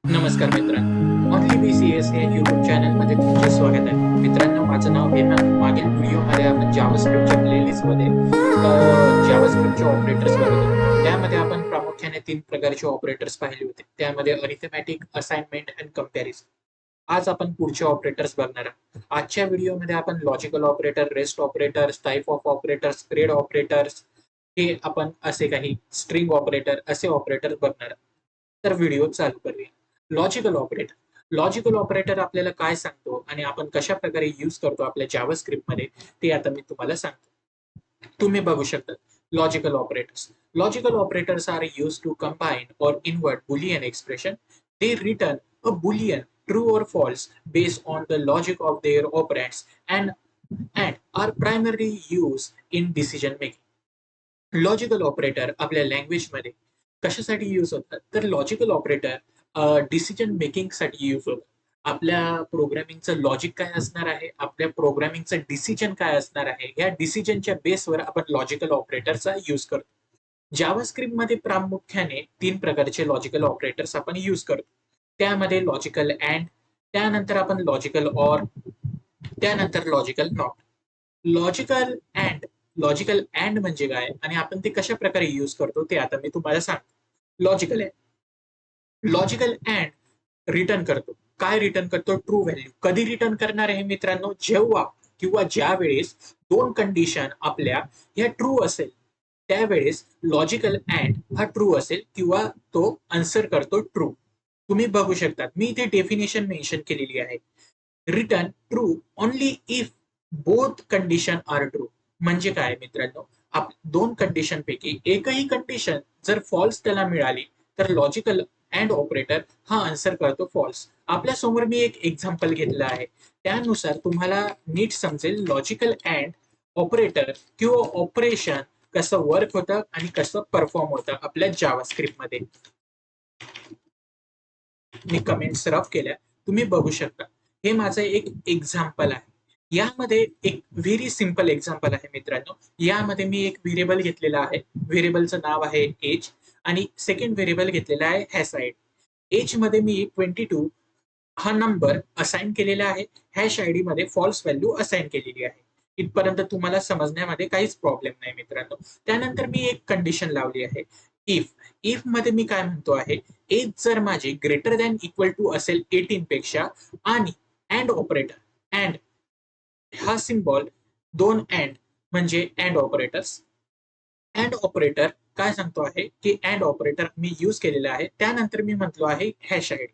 नमस्कार मित्रांनो, only BCS या YouTube चॅनलमध्ये तुमचे स्वागत आहे. मित्रांनो, माझं नाव हेमंत. मागील व्हिडिओमध्ये आपण जावास्क्रिप्टच्या प्लेलिस्टमध्ये जावास्क्रिप्टचे ऑपरेटर्स बघत होतो. त्यामध्ये आपण प्रामुख्याने 3 प्रकारचे ऑपरेटर्स पाहिले होते. त्यामध्ये अरिथमेटिक, असाइनमेंट आणि कंपॅरिझन. आज आपण पुढचे ऑपरेटर्स बघणार आहोत. आजच्या व्हिडिओमध्ये आपण logical operator, rest operators, type of operators, grade operators, हे आपण असे काही स्ट्रिंग ऑपरेटर असे ऑपरेटर्स बघणार आहोत. तर व्हिडिओ चालू करूया. Logical operator. लॉजिकल ऑपरेटर आपल्याला काय सांगतो आणि आपण कशा प्रकारे यूज करतो आपल्या जावास्क्रिप्टमध्ये ते आता मी तुम्हाला सांगतो. तुम्ही बघू शकता logical operators. Logical operators are use to combine or invert Boolean expression. They return a Boolean true or false based on the logic of their operands and are primarily used in decision making. Logical operator आपल्या लँग्वेजमध्ये कशासाठी use होतात तर logical operator decision making साठी use होतात. आपल्या प्रोग्रामिंगचं logic काय असणार आहे, आपल्या प्रोग्रामिंगचं डिसिजन काय असणार आहे, या डिसिजनच्या बेसवर आपण लॉजिकल ऑपरेटरचा यूज करतो. जावास्क्रिप्ट मध्ये प्रामुख्याने 3 प्रकारचे लॉजिकल ऑपरेटर्स आपण यूज करतो. त्यामध्ये लॉजिकल अँड, त्यानंतर आपण लॉजिकल ऑर, त्यानंतर logical not. Logical and logical and म्हणजे काय आणि आपण ते कशा प्रकारे यूज करतो ते आता मी तुम्हाला सांगतो. लॉजिकल लॉजिकल अँड रिटर्न करतो. काय रिटर्न करतो? True value. कधी रिटर्न करणार आहे मित्रांनो? जेव्हा किंवा ज्या वेळेस 2 कंडिशन आपल्या या ट्रू असेल त्यावेळेस लॉजिकल अँड हा ट्रू असेल किंवा तो आन्सर करतो ट्रू. तुम्ही बघू शकता मी इथे डेफिनेशन मेन्शन केलेली आहे. Return true only if both condition are true. म्हणजे काय मित्रांनो, दोन कंडिशन पैकी एकही कंडिशन जर फॉल्स त्याला मिळाली तर लॉजिकल अँड ऑपरेटर हा आन्सर करतो फॉल्स. आपल्या समोर मी एक एक्झाम्पल घेतलं आहे, त्यानुसार तुम्हाला नीट समजेल लॉजिकल अँड ऑपरेटर किंवा ऑपरेशन कसं वर्क होतं आणि कसं परफॉर्म होतं आपल्या जावास्क्रिप्ट मध्ये. मी कमेंट्स रफ केल्या, तुम्ही बघू शकता. हे माझं एक एक्झाम्पल आहे. यामध्ये एक व्हेरी सिंपल एक्झाम्पल आहे मित्रांनो. यामध्ये मी एक व्हेरिएबल घेतलेला आहे. व्हेरिएबलचं नाव आहे एज आणि सेकंड व्हेरिएबल घेतलेला आहे हॅश आयडी. एज मध्ये मी 22 हा नंबर असाइन केलेला आहे. हॅश आयडी मध्ये फॉल्स व्हॅल्यू असाइन केलेली आहे. इथपर्यंत तुम्हाला समजण्यामध्ये काहीच प्रॉब्लेम नाही मित्रांनो. त्यानंतर मी एक कंडिशन लावली आहे इफ. इफ मध्ये मी काय म्हणतो आहे, एज जर माझी ग्रेटर दॅन इक्वल टू असेल 18 पेक्षा आणि अँड ऑपरेटर अँड हा सिम्बॉल 2 अँड म्हणजे अँड ऑपरेटर्स. अँड ऑपरेटर काय सांगतो आहे की अँड ऑपरेटर मी यूज केलेला आहे. त्यानंतर मी म्हटलो आहे hash ID.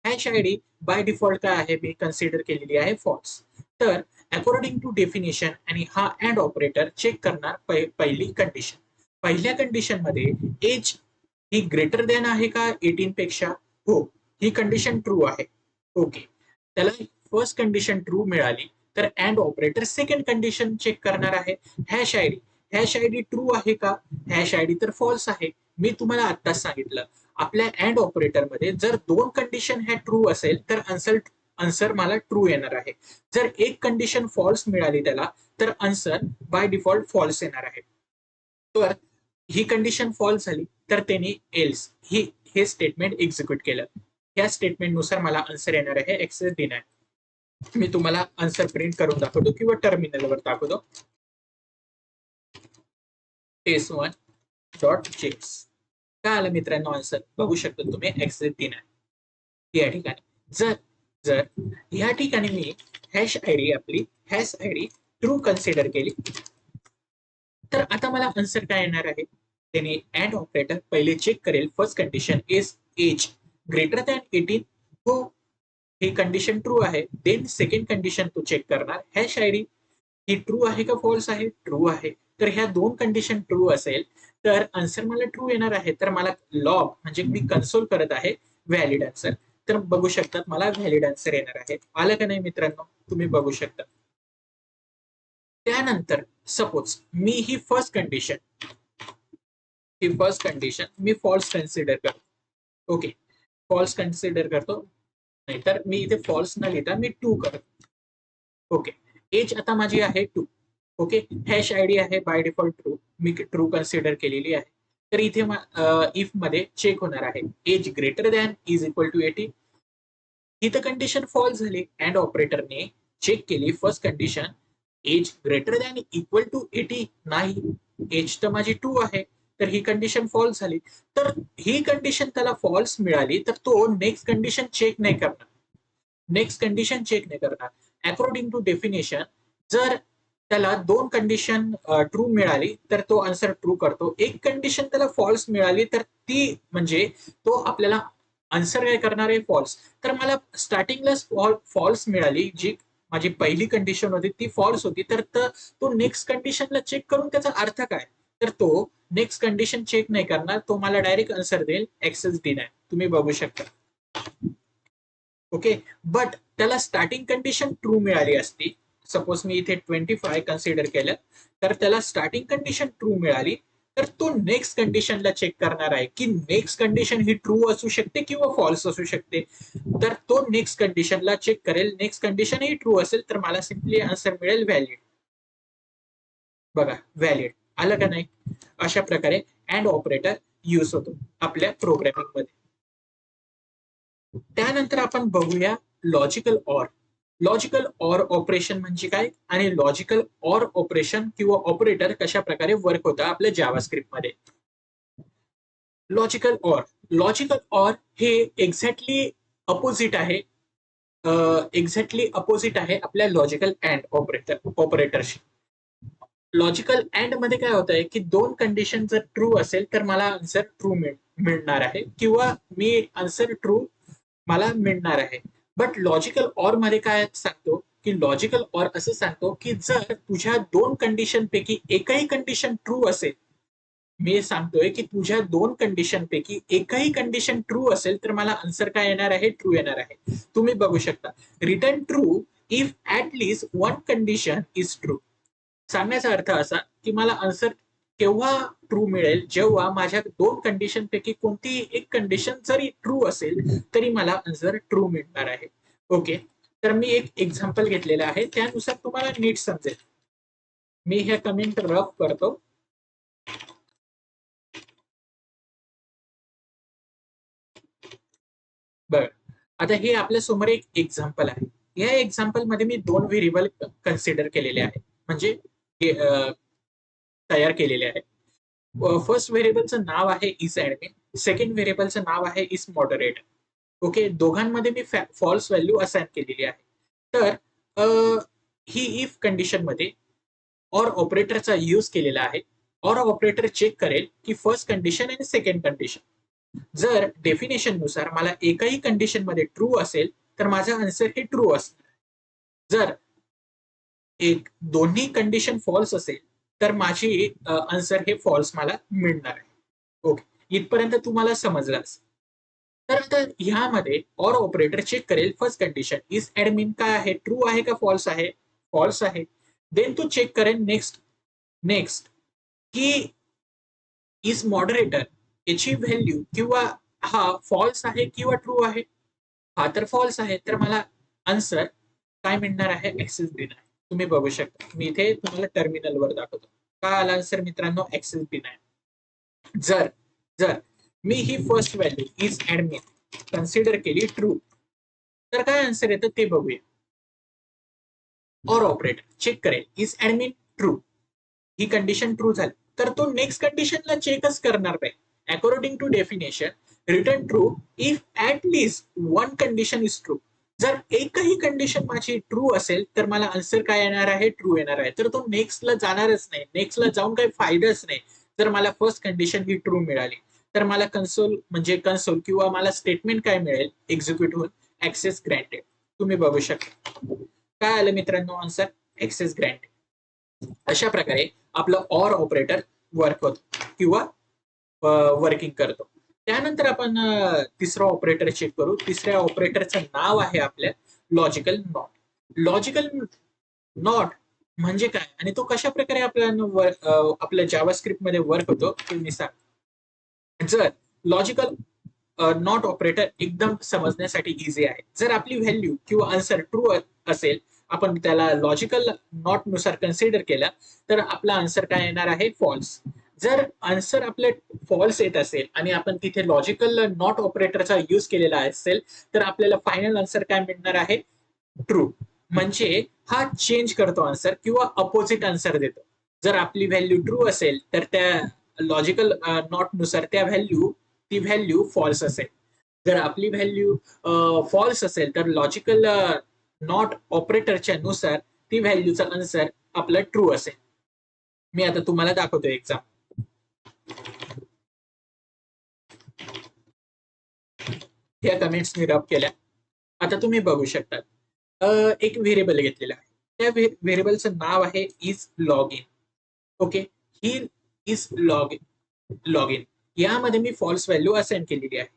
Hash ID by default काय आहे, मी कन्सिडर केलेली आहे फॉल्स. तर अकॉर्डिंग टू डेफिनेशन आणि हा अँड ऑपरेटर चेक करणार पहिली कंडिशन. पहिल्या कंडिशन मध्ये एज ही ग्रेटर दॅन आहे का 18 पेक्षा? हो, ही कंडिशन ट्रू आहे. ओके, त्याला फर्स्ट कंडिशन ट्रू मिळाली तर and operator second condition check करणार आहे. Hash ID, hash ID true आहे का? हॅश आयडी तर फॉल्स आहे. मी तुम्हाला आत्ताच सांगितलं आपल्या अँड ऑपरेटर मध्ये जर 2 कंडिशन ह्या ट्रू असेल तर आन्सर मला ट्रू येणार आहे. जर एक कंडिशन फॉल्स मिळाली त्याला तर आन्सर बाय डिफॉल्ट फॉल्स येणार आहे. तर ही कंडिशन फॉल्स झाली तर त्यांनी एल्स हे स्टेटमेंट एक्झिक्यूट केलं. या स्टेटमेंट नुसार मला आन्सर येणार आहे एक्सेस डिनाय. मी तुम्हाला आन्सर प्रिंट करून दाखवतो किंवा टर्मिनलवर दाखवतो. test1.js. काय आलं मित्रांनो आन्सर? बघू शकता तुम्ही एक्सेस डिनाय या ठिकाणी. जर जर या ठिकाणी मी हॅश आयडी ट्रू कन्सिडर केली तर आता मला आन्सर काय येणार आहे? त्याने अँड ऑपरेटर पहिले चेक करेल first condition is age greater than 18. हो, ही कंडिशन ट्रू आहे. देन सेकंड कंडिशन तो चेक करणार हॅश आयडी ही ट्रू आहे का फॉल्स आहे? ट्रू आहे. तर ह्या 2 कंडिशन ट्रू असेल तर आन्सर मला ट्रू येणार आहे. तर मला लॉग म्हणजे मी कन्सोल करत आहे व्हॅलिड आन्सर. तर बघू शकतात मला व्हॅलिड आन्सर येणार आहे. आलं का नाही मित्रांनो? तुम्ही बघू शकता. त्यानंतर सपोज मी ही फर्स्ट कंडिशन मी फॉल्स कन्सिडर करतो. ओके, फॉल्स कन्सिडर करतो, नाहीतर मी इथे फॉल्स न लिहिता मी ट्रू करतो. ओके, एज आता माझी आहे 2. ओके, हॅश आयडी आहे बाय डिफॉल्ट ट्रू, मी ट्रू कन्सिडर केलेली आहे. तर इथे इफ मध्ये चेक होणार आहे age greater than is equal to 80. इथं कंडिशन फॉल्स झाली अँड ऑपरेटरने चेक केली first condition age greater than equal to 80 नाही, एज तर माझी 2 आहे, तर ही कंडिशन फॉल्स झाली. तर ही कंडिशन त्याला फॉल्स मिळाली तर तो नेक्स्ट कंडिशन चेक नाही करणार. नेक्स्ट कंडिशन चेक नाही करणार अकॉर्डिंग टू डेफिनेशन. जर त्याला दोन कंडिशन ट्रू मिळाली तर तो आन्सर ट्रू करतो. एक कंडिशन त्याला फॉल्स मिळाली तर ती म्हणजे तो आपल्याला आन्सर काय करणार आहे फॉल्स. तर मला स्टार्टिंगला फॉल्स मिळाली, जी माझी पहिली कंडिशन होती ती फॉल्स होती, तर तो नेक्स्ट कंडिशनला चेक करून त्याचा अर्थ काय, तर तो नेक्स्ट कंडिशन चेक नाही करणार, तो मला डायरेक्ट आन्सर देईल एक्सेस डिनाय. तुम्ही बघू शकता. ओके, बट त्याला स्टार्टिंग कंडिशन ट्रू मिळाली असती. सपोज मी इथे 25 कन्सिडर केलं तर त्याला स्टार्टिंग कंडिशन ट्रू मिळाली तर तो नेक्स्ट कंडिशनला चेक करणार आहे की नेक्स्ट कंडिशन ही ट्रू असू शकते किंवा फॉल्स असू शकते. तर तो नेक्स्ट कंडिशनला चेक करेल, नेक्स्ट कंडिशन ही ट्रू असेल तर मला सिम्पली आन्सर मिळेल व्हॅलिड. बघा व्हॅलिड आलं का नाही. अशा प्रकारे अँड ऑपरेटर यूज होतो आपल्या प्रोग्रामिंग मध्ये. त्यानंतर आपण बघूया logical or. Logical or operation म्हणजे काय आणि लॉजिकल ऑर ऑपरेशन किंवा ऑपरेटर कशा प्रकारे वर्क होतं आपल्या जावास्क्रिप्ट मध्ये. लॉजिकल ऑर हे एक्झॅक्टली अपोजिट आहे. एक्झॅक्टली अपोजिट आहे आपल्या लॉजिकल अँड ऑपरेटरशी. लॉजिकल अँड मध्ये काय होत आहे की दोन कंडिशन जर ट्रू असेल तर मला आन्सर ट्रू मिळणार आहे किंवा मी आन्सर ट्रू मला मिळणार आहे. बट लॉजिकल ऑर मध्ये काय सांगतो की लॉजिकल ऑर असं सांगतो की जर तुझ्या दोन कंडिशन पैकी एकही कंडिशन ट्रू असेल, मी सांगतोय की तुझ्या दोन कंडिशन पैकी एकही कंडिशन ट्रू असेल तर मला आन्सर काय येणार आहे ट्रू येणार आहे. तुम्ही बघू शकता return true if at least one condition is true. सांगण्याचा अर्थ असा की मला आन्सर केव्हा ट्रू मिळेल जेव्हा माझ्या दोन कंडिशन पैकी कोणतीही एक कंडिशन जरी ट्रू असेल तरी मला आन्सर ट्रू मिळणार आहे. ओके, तर मी एक एक्झाम्पल घेतलेलं आहे त्यानुसार तुम्हाला नीट समजेल. मी हे कमेंट रफ करतो. बघ आता हे आपल्या समोर एक एक्झाम्पल आहे. या एक्झाम्पल मध्ये मी दोन व्हेरिएबल कन्सिडर केलेले आहे, म्हणजे तयार केलेले आहे. फर्स्ट व्हेरिएबलचं नाव आहे इस ऍडमिन, सेकंड व्हेरिएबलचं नाव आहे इस मॉडरेटर. ओके, दोघांमध्ये मी फॉल्स व्हॅल्यू असाइन केलेली आहे. तर ही इफ कंडिशन मध्ये ऑर ऑपरेटरचा यूज केलेला आहे. ऑर ऑपरेटर चेक करेल की फर्स्ट कंडिशन आणि सेकंड कंडिशन जर डेफिनेशन नुसार मला एकही कंडिशन मध्ये ट्रू असेल तर माझा आन्सर हे ट्रू असणार. जर एक दोन्ही कंडिशन फॉल्स असेल तर माझी आन्सर हे फॉल्स मला मिळणार आहे. ओके, इथपर्यंत तुम्हाला समजलाच. तर आता ह्यामध्ये ऑर ऑपरेटर चेक करेल फर्स्ट कंडिशन इज ऍडमिन काय आहे, ट्रू आहे का फॉल्स आहे, फॉल्स आहे. देन तो चेक करेल नेक्स्ट की इज मॉडरेटर याची व्हॅल्यू किंवा हा फॉल्स आहे किंवा ट्रू आहे. हा तर फॉल्स आहे तर मला आन्सर काय मिळणार आहे एक्सेस डिनाय. तुम्ही बघू शकता मी इथे तुम्हाला टर्मिनलवर दाखवतो. काय आला आन्सर मित्रांनो एक्सेस डिनाय. जर जर मी ही first value is admin consider केली ट्रू तर काय आन्सर येतं ते बघूया. ऑर ऑपरेटर चेक करेल इज ऍडमिन ट्रू, ही कंडिशन ट्रू झाली तर तो नेक्स्ट कंडिशनला चेकच करणार नाही. According to definition return true if at least one condition is true. जर एकही कंडिशन माझी ट्रू असेल तर मला आन्सर काय येणार आहे ट्रू येणार आहे. तर तो नेक्स्टला जाणारच नाही, नेक्स्टला जाऊन काही फायदाच नाही. जर मला फर्स्ट कंडिशन ही ट्रू मिळाली तर मला कन्सोल किंवा मला स्टेटमेंट काय मिळेल एक्झिक्यूट होऊन ऍक्सेस ग्रँटेड. तुम्ही बघू शकता काय आलं मित्रांनो आन्सर ऍक्सेस ग्रँटेड. अशा प्रकारे आपलं ऑर ऑपरेटर वर्क होतो किंवा वर्किंग करतो. त्यानंतर आपण तिसरा ऑपरेटर चेक करू. तिसऱ्या ऑपरेटरचं नाव आहे आपल्या लॉजिकल नॉट. लॉजिकल नॉट म्हणजे काय आणि तो कशा प्रकारे आपल्या जावास्क्रिप्ट मध्ये वर्क होतो ते मी सांग. जर लॉजिकल नॉट ऑपरेटर एकदम समजण्यासाठी इझी आहे. जर आपली व्हॅल्यू किंवा आन्सर ट्रू असेल, आपण त्याला लॉजिकल नॉट नुसार कन्सिडर केला तर आपला आन्सर काय येणार आहे फॉल्स. जर आन्सर आपले फॉल्स येत असेल आणि आपण तिथे लॉजिकल नॉट ऑपरेटरचा यूज केलेला असेल तर आपल्याला फायनल आन्सर काय मिळणार आहे? ट्रू. म्हणजे हा चेंज करतो आन्सर किंवा अपोजिट आन्सर देतो. जर आपली व्हॅल्यू ट्रू असेल तर त्या लॉजिकल नॉट नुसार ती व्हॅल्यू फॉल्स असेल. जर आपली व्हॅल्यू फॉल्स असेल तर लॉजिकल नॉट ऑपरेटरच्या नुसार ती व्हॅल्यूचा आन्सर आपला ट्रू असेल. मी आता तुम्हाला दाखवतो एक्झाम. या कमेंट्स मी रब केल्या. आता तुम्ही बघू शकता एक व्हेरिएबल घेतलेला आहे. त्या व्हेरिएबलचं नाव आहे is log in. Okay, he is log in यामध्ये मी फॉल्स व्हॅल्यू असाइन केलेली आहे.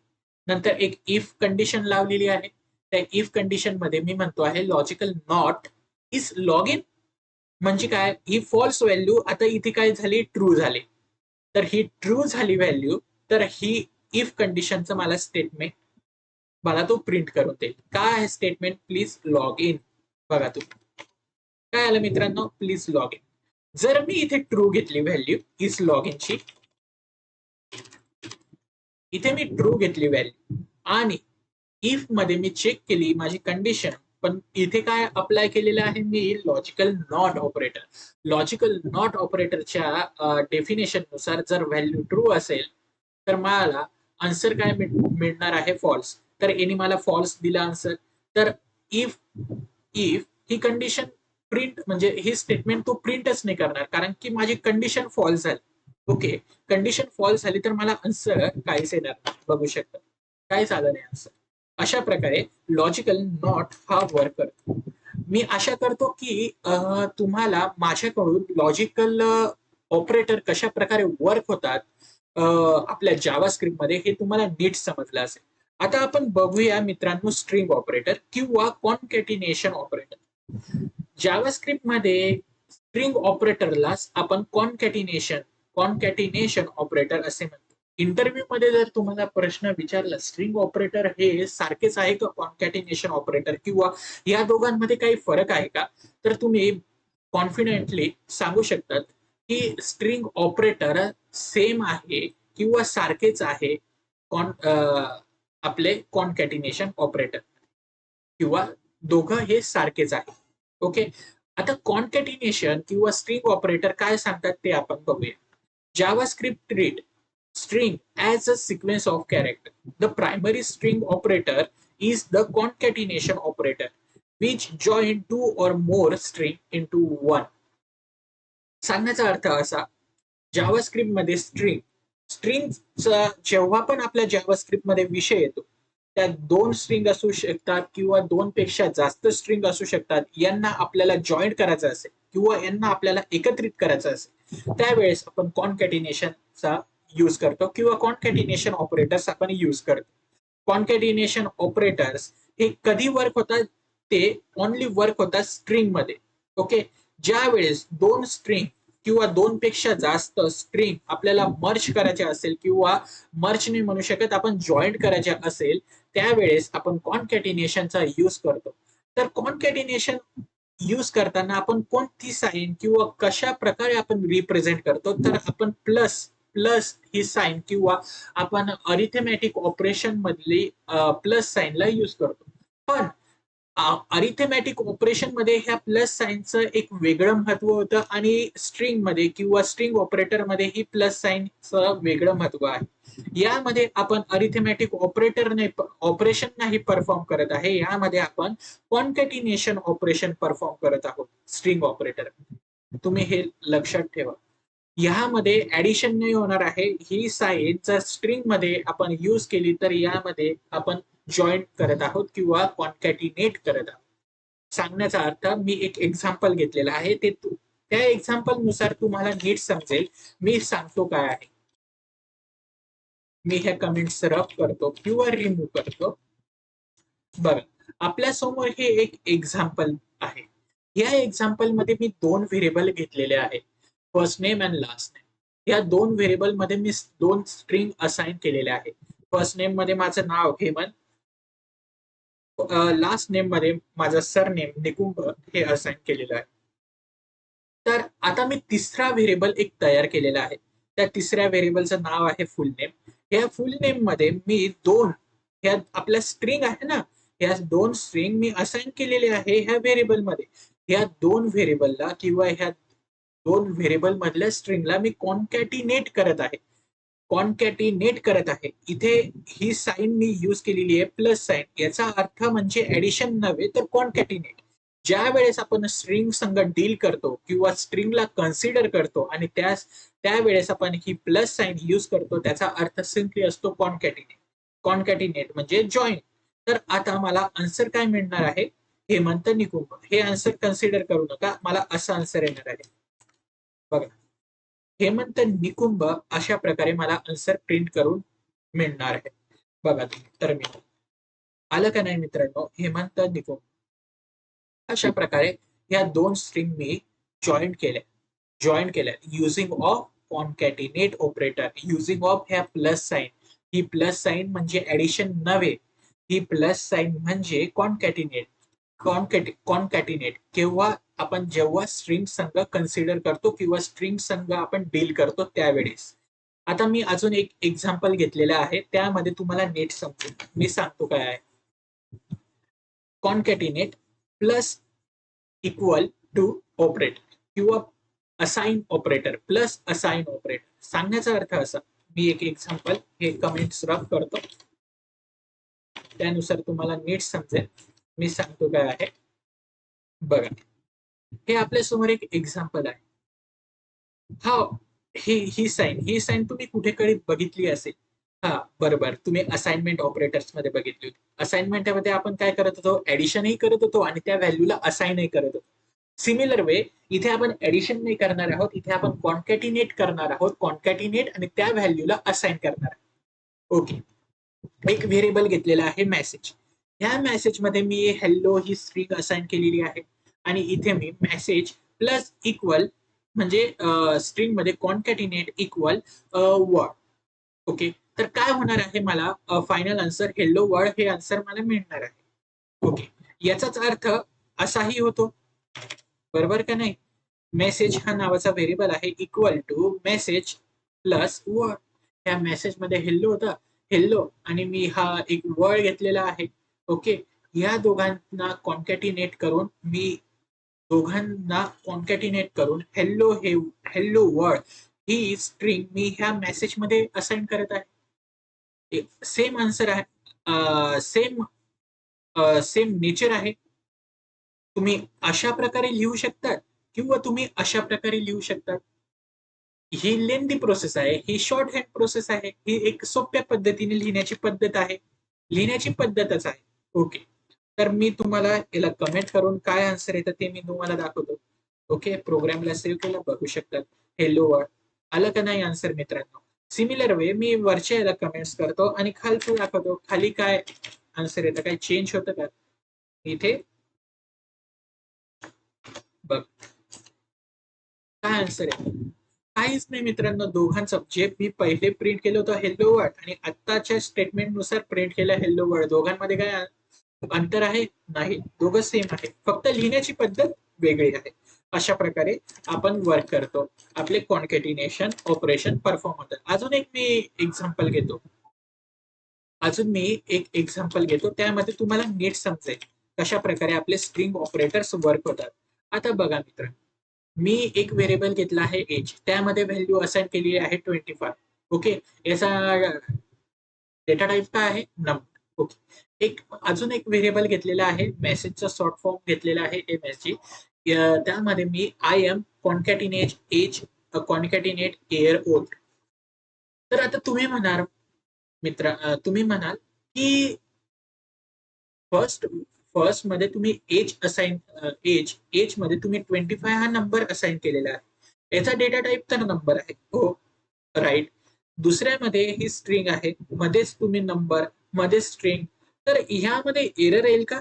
नंतर एक इफ कंडिशन लावलेली आहे. त्या इफ कंडिशन मध्ये मी म्हणतो आहे logical not is log in. म्हणजे काय, ही फॉल्स व्हॅल्यू आता इथे काय झाली, ट्रू झाली. तर ही ट्रू झाली व्हॅल्यू, तर ही इफ कंडिशनचं मला स्टेटमेंट मला तो प्रिंट करून देईल. काय आहे स्टेटमेंट? Please log in. बघा तुम्ही काय आलं मित्रांनो, प्लीज लॉग इन. जर मी इथे ट्रू घेतली व्हॅल्यू इज लॉग इनची, इथे मी ट्रू घेतली व्हॅल्यू आणि इफ मध्ये मी चेक केली माझी कंडिशन, पण इथे काय अप्लाय केलेलं आहे मी logical not operator. Logical not ऑपरेटरच्या डेफिनेशन नुसार जर व्हॅल्यू ट्रू असेल तर मला आन्सर काय मिळणार आहे? फॉल्स. तर याने मला फॉल्स दिला आन्सर. तर इफ ही कंडिशन प्रिंट म्हणजे ही स्टेटमेंट तो प्रिंटच नाही करणार, कारण की माझी कंडिशन फॉल्स झाली. ओके, कंडिशन फॉल्स झाली तर मला आन्सर काहीच येणार नाही. बघू शकता काहीच आलं नाही आन्सर. अशा प्रकारे लॉजिकल नॉट हा वर्क करतो. मी आशा करतो की तुम्हाला माझ्याकडून लॉजिकल ऑपरेटर कशा प्रकारे वर्क होतात आपल्या जावा स्क्रिप्ट मध्ये हे तुम्हाला नीट समजलं असेल. आता आपण बघूया मित्रांनो स्ट्रिंग ऑपरेटर किंवा कॉन्कॅटिनेशन ऑपरेटर. जावा स्क्रिप्ट मध्ये स्ट्रिंग ऑपरेटरला आपण कॉन्कॅटिनेशन ऑपरेटर असे म्हणतो. इंटरव्ह्यू मध्ये जर तुम्हाला प्रश्न विचारला स्ट्रिंग ऑपरेटर हे सारखेच आहे का कॉन्कॅटिनेशन ऑपरेटर किंवा या दोघांमध्ये काही फरक आहे का, तर तुम्ही कॉन्फिडेंटली सांगू शकतात की स्ट्रिंग ऑपरेटर सेम आहे किंवा सारखेच आहे आपले कॉन्कॅटिनेशन ऑपरेटर किंवा दोघं हे सारखेच आहे. ओके, आता कॉन्कॅटिनेशन किंवा स्ट्रिंग ऑपरेटर काय सांगतात ते आपण बघूया. JavaScript treat string as a sequence of character. The primary string operator is the concatenation operator, which join two or more string into one. सांगण्याचा अर्थ असा, JavaScript मध्ये स्ट्रिंगचा जेव्हा पण आपल्या JavaScript मध्ये विषय येतो, त्यात 2 स्ट्रिंग असू शकतात किंवा 2 पेक्षा जास्त स्ट्रिंग असू शकतात. यांना आपल्याला जॉईंट करायचं असेल किंवा यांना आपल्याला एकत्रित करायचं असेल, त्यावेळेस आपण कॉन्कॅटिनेशनचा यूज करतो किंवा कॉन्कॅटिनेशन ऑपरेटर्स आपण यूज करतो. कॉन्कॅटिनेशन ऑपरेटर्स हे कधी वर्क होतात? ते ओनली वर्क होतात स्ट्रिंग मध्ये. ओके, ज्या वेळेस 2 स्ट्रिंग किंवा 2 पेक्षा जास्त स्ट्रिंग आपल्याला मर्ज करायचे असेल किंवा मर्ज नाही म्हणू शकत, आपण जॉईंट करायचे असेल, त्यावेळेस आपण कॉन्कॅटिनेशनचा यूज करतो. तर कॉन्कॅटिनेशन यूज करताना आपण कोणती साइन किंवा कशा प्रकारे आपण रिप्रेझेंट करतो, तर आपण प्लस ही साइन किंवा आपण अरिथमेटिक ऑपरेशन मधली प्लस साइनला यूज करतो. पण अरिथमेटिक ऑपरेशन मध्ये ह्या प्लस साइनचं एक वेगळं महत्व होतं आणि स्ट्रिंग मध्ये किंवा स्ट्रिंग ऑपरेटर मध्ये ही प्लस साइनचं वेगळं महत्व आहे. यामध्ये आपण अरिथमेटिक ऑपरेशन नाही परफॉर्म करत आहे, यामध्ये आपण कॉन्कॅटिनेशन ऑपरेशन परफॉर्म करत आहोत स्ट्रिंग ऑपरेटर. तुम्ही हे लक्षात ठेवा. यामध्ये ऍडिशन नाही होणार आहे. ही साइन जर स्ट्रिंग मध्ये आपण यूज केली तर यामध्ये आपण जॉईंट करत आहोत किंवा कॉन्कॅटिनेट करत आहोत. सांगण्याचा अर्थ मी एक एक्झाम्पल घेतलेला आहे, ते त्या एक्झाम्पल नुसार तुम्हाला नीट समजेल मी सांगतो काय आहे. मी ह्या कमेंट्स रब करतो किंवा रिमूव्ह करतो. बघा, आपल्या समोर हे एक एक्झाम्पल आहे. या एक्झाम्पल मध्ये मी 2 व्हेरिएबल घेतलेले आहेत, first name and last name. या 2 व्हेरिएबल मध्ये मी 2 स्ट्रिंग असाइन केलेले आहे. फर्स्ट नेम मध्ये माझं नाव हेमंत, लास्ट नेम मध्ये माझं सरनेम निकुंभ हे असाइन केलेलं आहे. तर आता मी तिसरा व्हेरिएबल एक तयार केलेला आहे. त्या तिसऱ्या व्हेरिएबलचं नाव आहे फुल नेम. या फुल नेम मध्ये मी ह्या आपल्या स्ट्रिंग आहे ना, ह्या 2 स्ट्रिंग मी असाइन केलेले आहे ह्या व्हेरिएबल मध्ये. ह्या 2 व्हेरिएबलला किंवा ह्या 2 व्हेरिएबल मधल्या स्ट्रिंगला मी कॉन्कॅटिनेट करत आहे. कॉन्कॅटिनेट करत आहे. इथे ही साइन मी यूज केलेली आहे प्लस साइन. याचा अर्थ म्हणजे ऍडिशन नव्हे तर कॉन्कॅटिनेट. ज्या वेळेस आपण स्ट्रिंग संग डील करतो किंवा स्ट्रिंगला कन्सिडर करतो आणि त्यावेळेस आपण ही प्लस साइन यूज करतो, त्याचा अर्थ सिम्पली असतो कॉन्कॅटिनेट. कॉन्कॅटिनेट म्हणजे जॉईन. तर आता मला आन्सर काय मिळणार आहे? हेमंत निकुंभ. हे आन्सर कन्सिडर करू नका, मला असं आन्सर येणार आहे बघा. हेमंत निकुंभ अशा प्रकारे मला आन्सर प्रिंट करून मिळणार आहे बघा तुम्ही. तर मी आलं का नाही मित्रांनो? हेमंत निकुंभ अशा प्रकारे या 2 स्ट्रिंग मी जॉईन केल्या using of concatenate operator, using of ह्या प्लस साइन. ही प्लस साइन म्हणजे ऍडिशन नव्हे, ही प्लस साइन म्हणजे कॉन्कॅटिनेट. कॉन्कॅटिनेट केव्हा आपण जेव्हा स्ट्रिंग संघ कन्सिडर करतो किंवा स्ट्रिंग संघ आपण डील करतो त्यावेळेस. आता मी अजून एक एक्झाम्पल घेतलेलं आहे, त्यामध्ये तुम्हाला नेट समजेल. मी सांगतो काय आहे. कॉन्कॅटिनेट प्लस इक्वल टू ऑपरेटर किंवा assign operator plus assign operator. सांगण्याचा अर्थ असा, मी एक एक्झाम्पल हे कमेंट्स रफ करतो, त्यानुसार तुम्हाला नीट समजेल मी सांगतो काय आहे बघा. हे आपल्या समोर एक एक्झाम्पल आहे. हा ही साइन तुम्ही कुठे बघितली असेल? हा बरोबर, तुम्ही असाइनमेंट ऑपरेटर्स मध्ये बघितली होती. असाइनमेंट मध्ये आपण काय करत होतो? ऍडिशनही करत होतो आणि त्या व्हॅल्यूला असाइनही करत होतो. सिमिलर वे इथे आपण ऍडिशन नाही करणार आहोत, इथे आपण कॉन्कॅटिनेट करणार आहोत. कॉन्कॅटिनेट आणि त्या व्हॅल्यूला असाइन करणार आहोत. ओके. एक व्हेरिएबल घेतलेला आहे मेसेज. ह्या मेसेज मध्ये मी हेल्लो ही स्ट्रिंग असाइन केलेली आहे आणि इथे मी मेसेज प्लस इक्वल म्हणजे स्ट्रिंग मध्ये कॉन्कॅटिनेट इक्वल वर्ड. ओके. तर काय होणार आहे? मला फायनल आन्सर हेल्लो वर्ड हे आन्सर मला मिळणार आहे. ओके. याचाच अर्थ असाही होतो, बरोबर का नाही? मेसेज हा नावाचा व्हेरिएबल आहे equal to message plus word. त्या मेसेज मध्ये हेल्लो होता, हेल्लो आणि मी हा एक वर्ड घेतलेला आहे. ओके. या दोघांना कॉन्कॅटिनेट करून हेल्लो वर्ड ही स्ट्रिंग मी ह्या मेसेज मध्ये असाइन करत आहे. सेम आन्सर आहे, सेम नेचर आहे. तुम्ही अशा प्रकारे लिहू शकतात किंवा तुम्ही अशा प्रकारे लिहू शकतात. ही लेंदी प्रोसेस आहे, ही शॉर्ट हँड प्रोसेस आहे, ही एक सोप्या पद्धतीने लिहिण्याची पद्धत आहे, लिहिण्याची पद्धतच आहे. ओके. तर मी तुम्हाला याला कमेंट करून काय आन्सर येतं ते मी तुम्हाला दाखवतो. ओके. प्रोग्रामला सेव्ह केला, बघू शकतात हेल्लो वर्ड. आलं का नाही आन्सर मित्रांनो? सिमिलर वे मी वरच्या याला कमेंट्स करतो आणि खालचं दाखवतो खाली काय आन्सर येतं, काय चेंज होतं का इथे बघ काय आन्सर आहे. काहीच नाही मित्रांनो. दोघांचं जे मी पहिले प्रिंट केलं होतं हेल्लो वर्ड आणि आत्ताच्या स्टेटमेंट नुसार प्रिंट केलं हेल्लो वर्ड, दोघांमध्ये काय अंतर आहे? नाही, दोघं सेम आहे, फक्त लिहिण्याची पद्धत वेगळी आहे. अशा प्रकारे आपण वर्क करतो, आपले कॉन्कॅटिनेशन ऑपरेशन परफॉर्म होतात. अजून एक एक्झाम्पल घेतो, त्यामध्ये तुम्हाला नीट समजेल कशा प्रकारे आपले स्ट्रिंग ऑपरेटर्स वर्क होतात. आता बघा मित्रांनो, मी एक व्हेरिएबल घेतला आहे एज, त्यामध्ये व्हॅल्यू असाइन केली आहे 25. ओके. याचा डेटा टाइप काय आहे? नंबर. ओके. अजून एक व्हेरिएबल घेतलेला आहे, मेसेजचा शॉर्ट फॉर्म घेतलेला आहे MSG. त्यामध्ये मी आय एम कॉन्कॅटिनेट एज कॉन्कॅटिनेट एअर ओट. तर आता तुम्ही म्हणाल की फर्स्ट मध्ये तुम्ही एज मध्ये तुम्ही 25 हा नंबर असाइन केलेला आहे, याचा डेटा टाइप तर नंबर आहे. हो, राईट. दुसऱ्यामध्ये ही स्ट्रिंग आहे, मध्येच तुम्ही नंबर, मध्ये स्ट्रिंग. तर ह्यामध्ये एरर येईल का?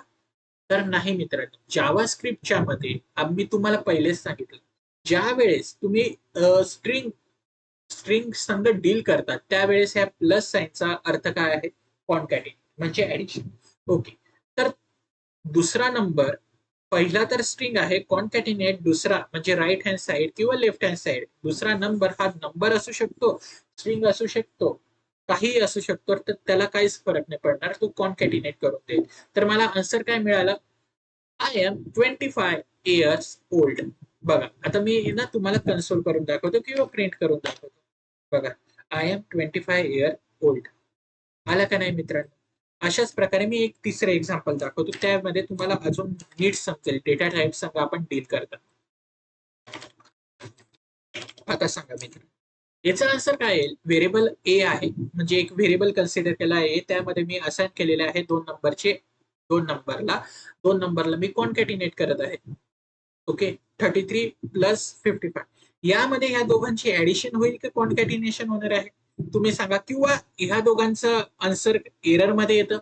तर नाही मित्रांनो. जावा स्क्रिप्टच्या मध्ये आम्ही तुम्हाला पहिलेच सांगितलं, ज्या वेळेस तुम्ही स्ट्रिंग संग डील करतात त्यावेळेस ह्या प्लस साइनचा अर्थ काय आहे? कॉन्कॅटिनेट म्हणजे ऍडिशन. ओके. तर दुसरा नंबर पहिला तर स्ट्रिंग आहे कॉन्कॅटिनेट, दुसरा म्हणजे राईट हँड साइड किंवा लेफ्ट हँड साइड, दुसरा नंबर हा नंबर असू शकतो, स्ट्रिंग असू शकतो, काहीही असू शकतो, तर त्याला काहीच फरक नाही पडणार, तो कॉन्कॅटिनेट करून देईल. तर मला आन्सर काय मिळालं? I am 25 years old. बघा आता मी ना तुम्हाला कन्सोल करून दाखवतो किंवा प्रिंट करून दाखवतो. बघा, आय एम 25 इयर ओल्ड. आला का नाही मित्रांनो? अशाच प्रकारे मी एक तिसरं एक्झाम्पल दाखवतो, त्यामध्ये तुम्हाला अजून नीट समजेल डेटा टाईप संग आपण डील करतात. आता सांगा मित्र, याचा आन्सर काय येईल? व्हेरिएबल ए आहे, म्हणजे एक व्हेरिएबल कन्सिडर केला आहे, त्यामध्ये मी असाइन केलेले आहे दोन नंबरला मी कॉन्कॅटिनेट करत आहे. ओके, 33 प्लस 55, यामध्ये ह्या दोघांची ऍडिशन होईल की कॉन्कॅटिनेशन होणार आहे? तुम्ही सांगा, किंवा ह्या दोघांचं आन्सर एरर मध्ये येतं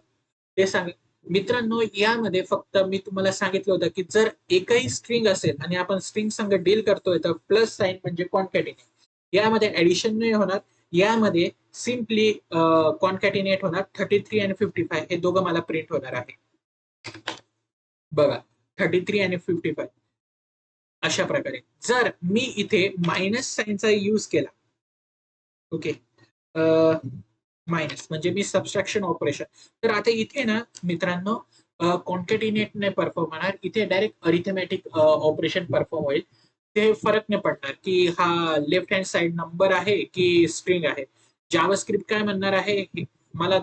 ते सांगा मित्रांनो. यामध्ये फक्त मी तुम्हाला सांगितलं होतं की जर एकही स्ट्रिंग असेल आणि आपण स्ट्रिंग संग डील करतोय तर प्लस साइन म्हणजे कॉन्कॅटिनेट, यामध्ये ऍडिशन नाही होणार, यामध्ये सिम्पली कॉन्कॅटिनेट होणार. 33 आणि 55 हे दोघं मला प्रिंट होणार आहे. बघा, 33 आणि 55 अशा प्रकारे. जर मी इथे मायनस साइनचा यूज केला, ओके, मायनस म्हणजे मी सबस्ट्रॅक्शन ऑपरेशन, तर आता इथे ना मित्रांनो कॉन्कॅटिनेट नाही परफॉर्म होणार, इथे डायरेक्ट अरिथमॅटिक ऑपरेशन परफॉर्म होईल. ते फरक नाही पडणार की हा लेफ्ट हँड साइड नंबर आहे की स्ट्रिंग आहे. जावास्क्रिप्ट काय म्हणणार आहे, मला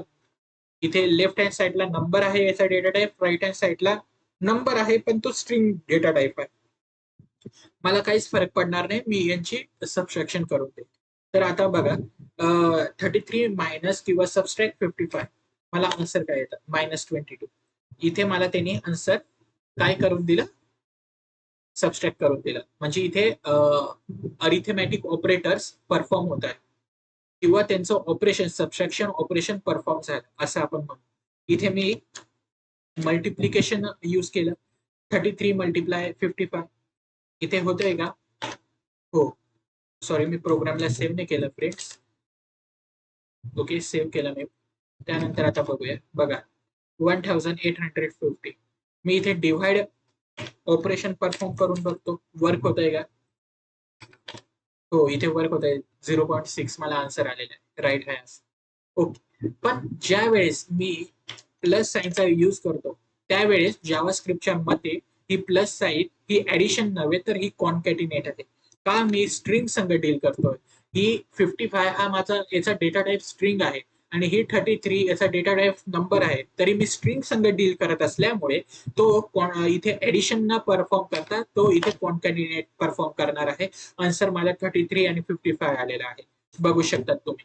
इथे लेफ्ट हँड साइडला नंबर आहे याचा डेटा टाईप, राईट हँड साइडला नंबर आहे पण तो स्ट्रिंग डेटा टाईप आहे. मला काहीच फरक पडणार नाही, मी यांची सबस्ट्रॅक्शन करून देईन. तर आता बघा, 33 मायनस किंवा सबस्ट्रॅक्ट 55, मला आन्सर काय येतं? -22. इथे मला त्यांनी आन्सर काय करून दिलं? सबस्ट्रॅक्ट करून दिलं. म्हणजे इथे अरिथमॅटिक ऑपरेटर्स परफॉर्म होत आहे किंवा त्यांचं ऑपरेशन सबस्ट्रॅक्शन ऑपरेशन परफॉर्म झालं असं आपण म्हणू. इथे मी मल्टिप्लिकेशन यूज केलं, 33 मल्टिप्लाय 55, इथे होतंय का? हो, सॉरी मी प्रोग्रामला सेव्ह नाही केलं फ्रेंड्स. ओके, सेव्ह केलं मी. त्यानंतर आता बघूया. बघा, 1850, मी इथे डिव्हाइड ऑपरेशन परफॉर्म करून बघतो, वर्क होतंय का? हो, इथे वर्क होत आहे. 0.6 मला आन्सर आलेला आहे, राईट आहे. ओके, पण ज्या वेळेस मी प्लस साईनचा यूज करतो त्यावेळेस जावास्क्रिप्टच्या मते ही प्लस साईन ही ऍडिशन नव्हे तर ही कॉन्कॅटिनेट आहे. का? मी स्ट्रिंग संग डील करतोय. ही 55 हा माझा याचा डेटा टाईप स्ट्रिंग आहे आणि ही 33 याचा डेटा टाईप नंबर आहे, तरी मी स्ट्रिंग संग डील करत असल्यामुळे तो इथे ऍडिशन न परफॉर्म करता तो इथे कॉन्कॅटिनेट परफॉर्म करणार आहे. आन्सर मला 33 आणि 55 आलेला आहे, बघू शकतात तुम्ही.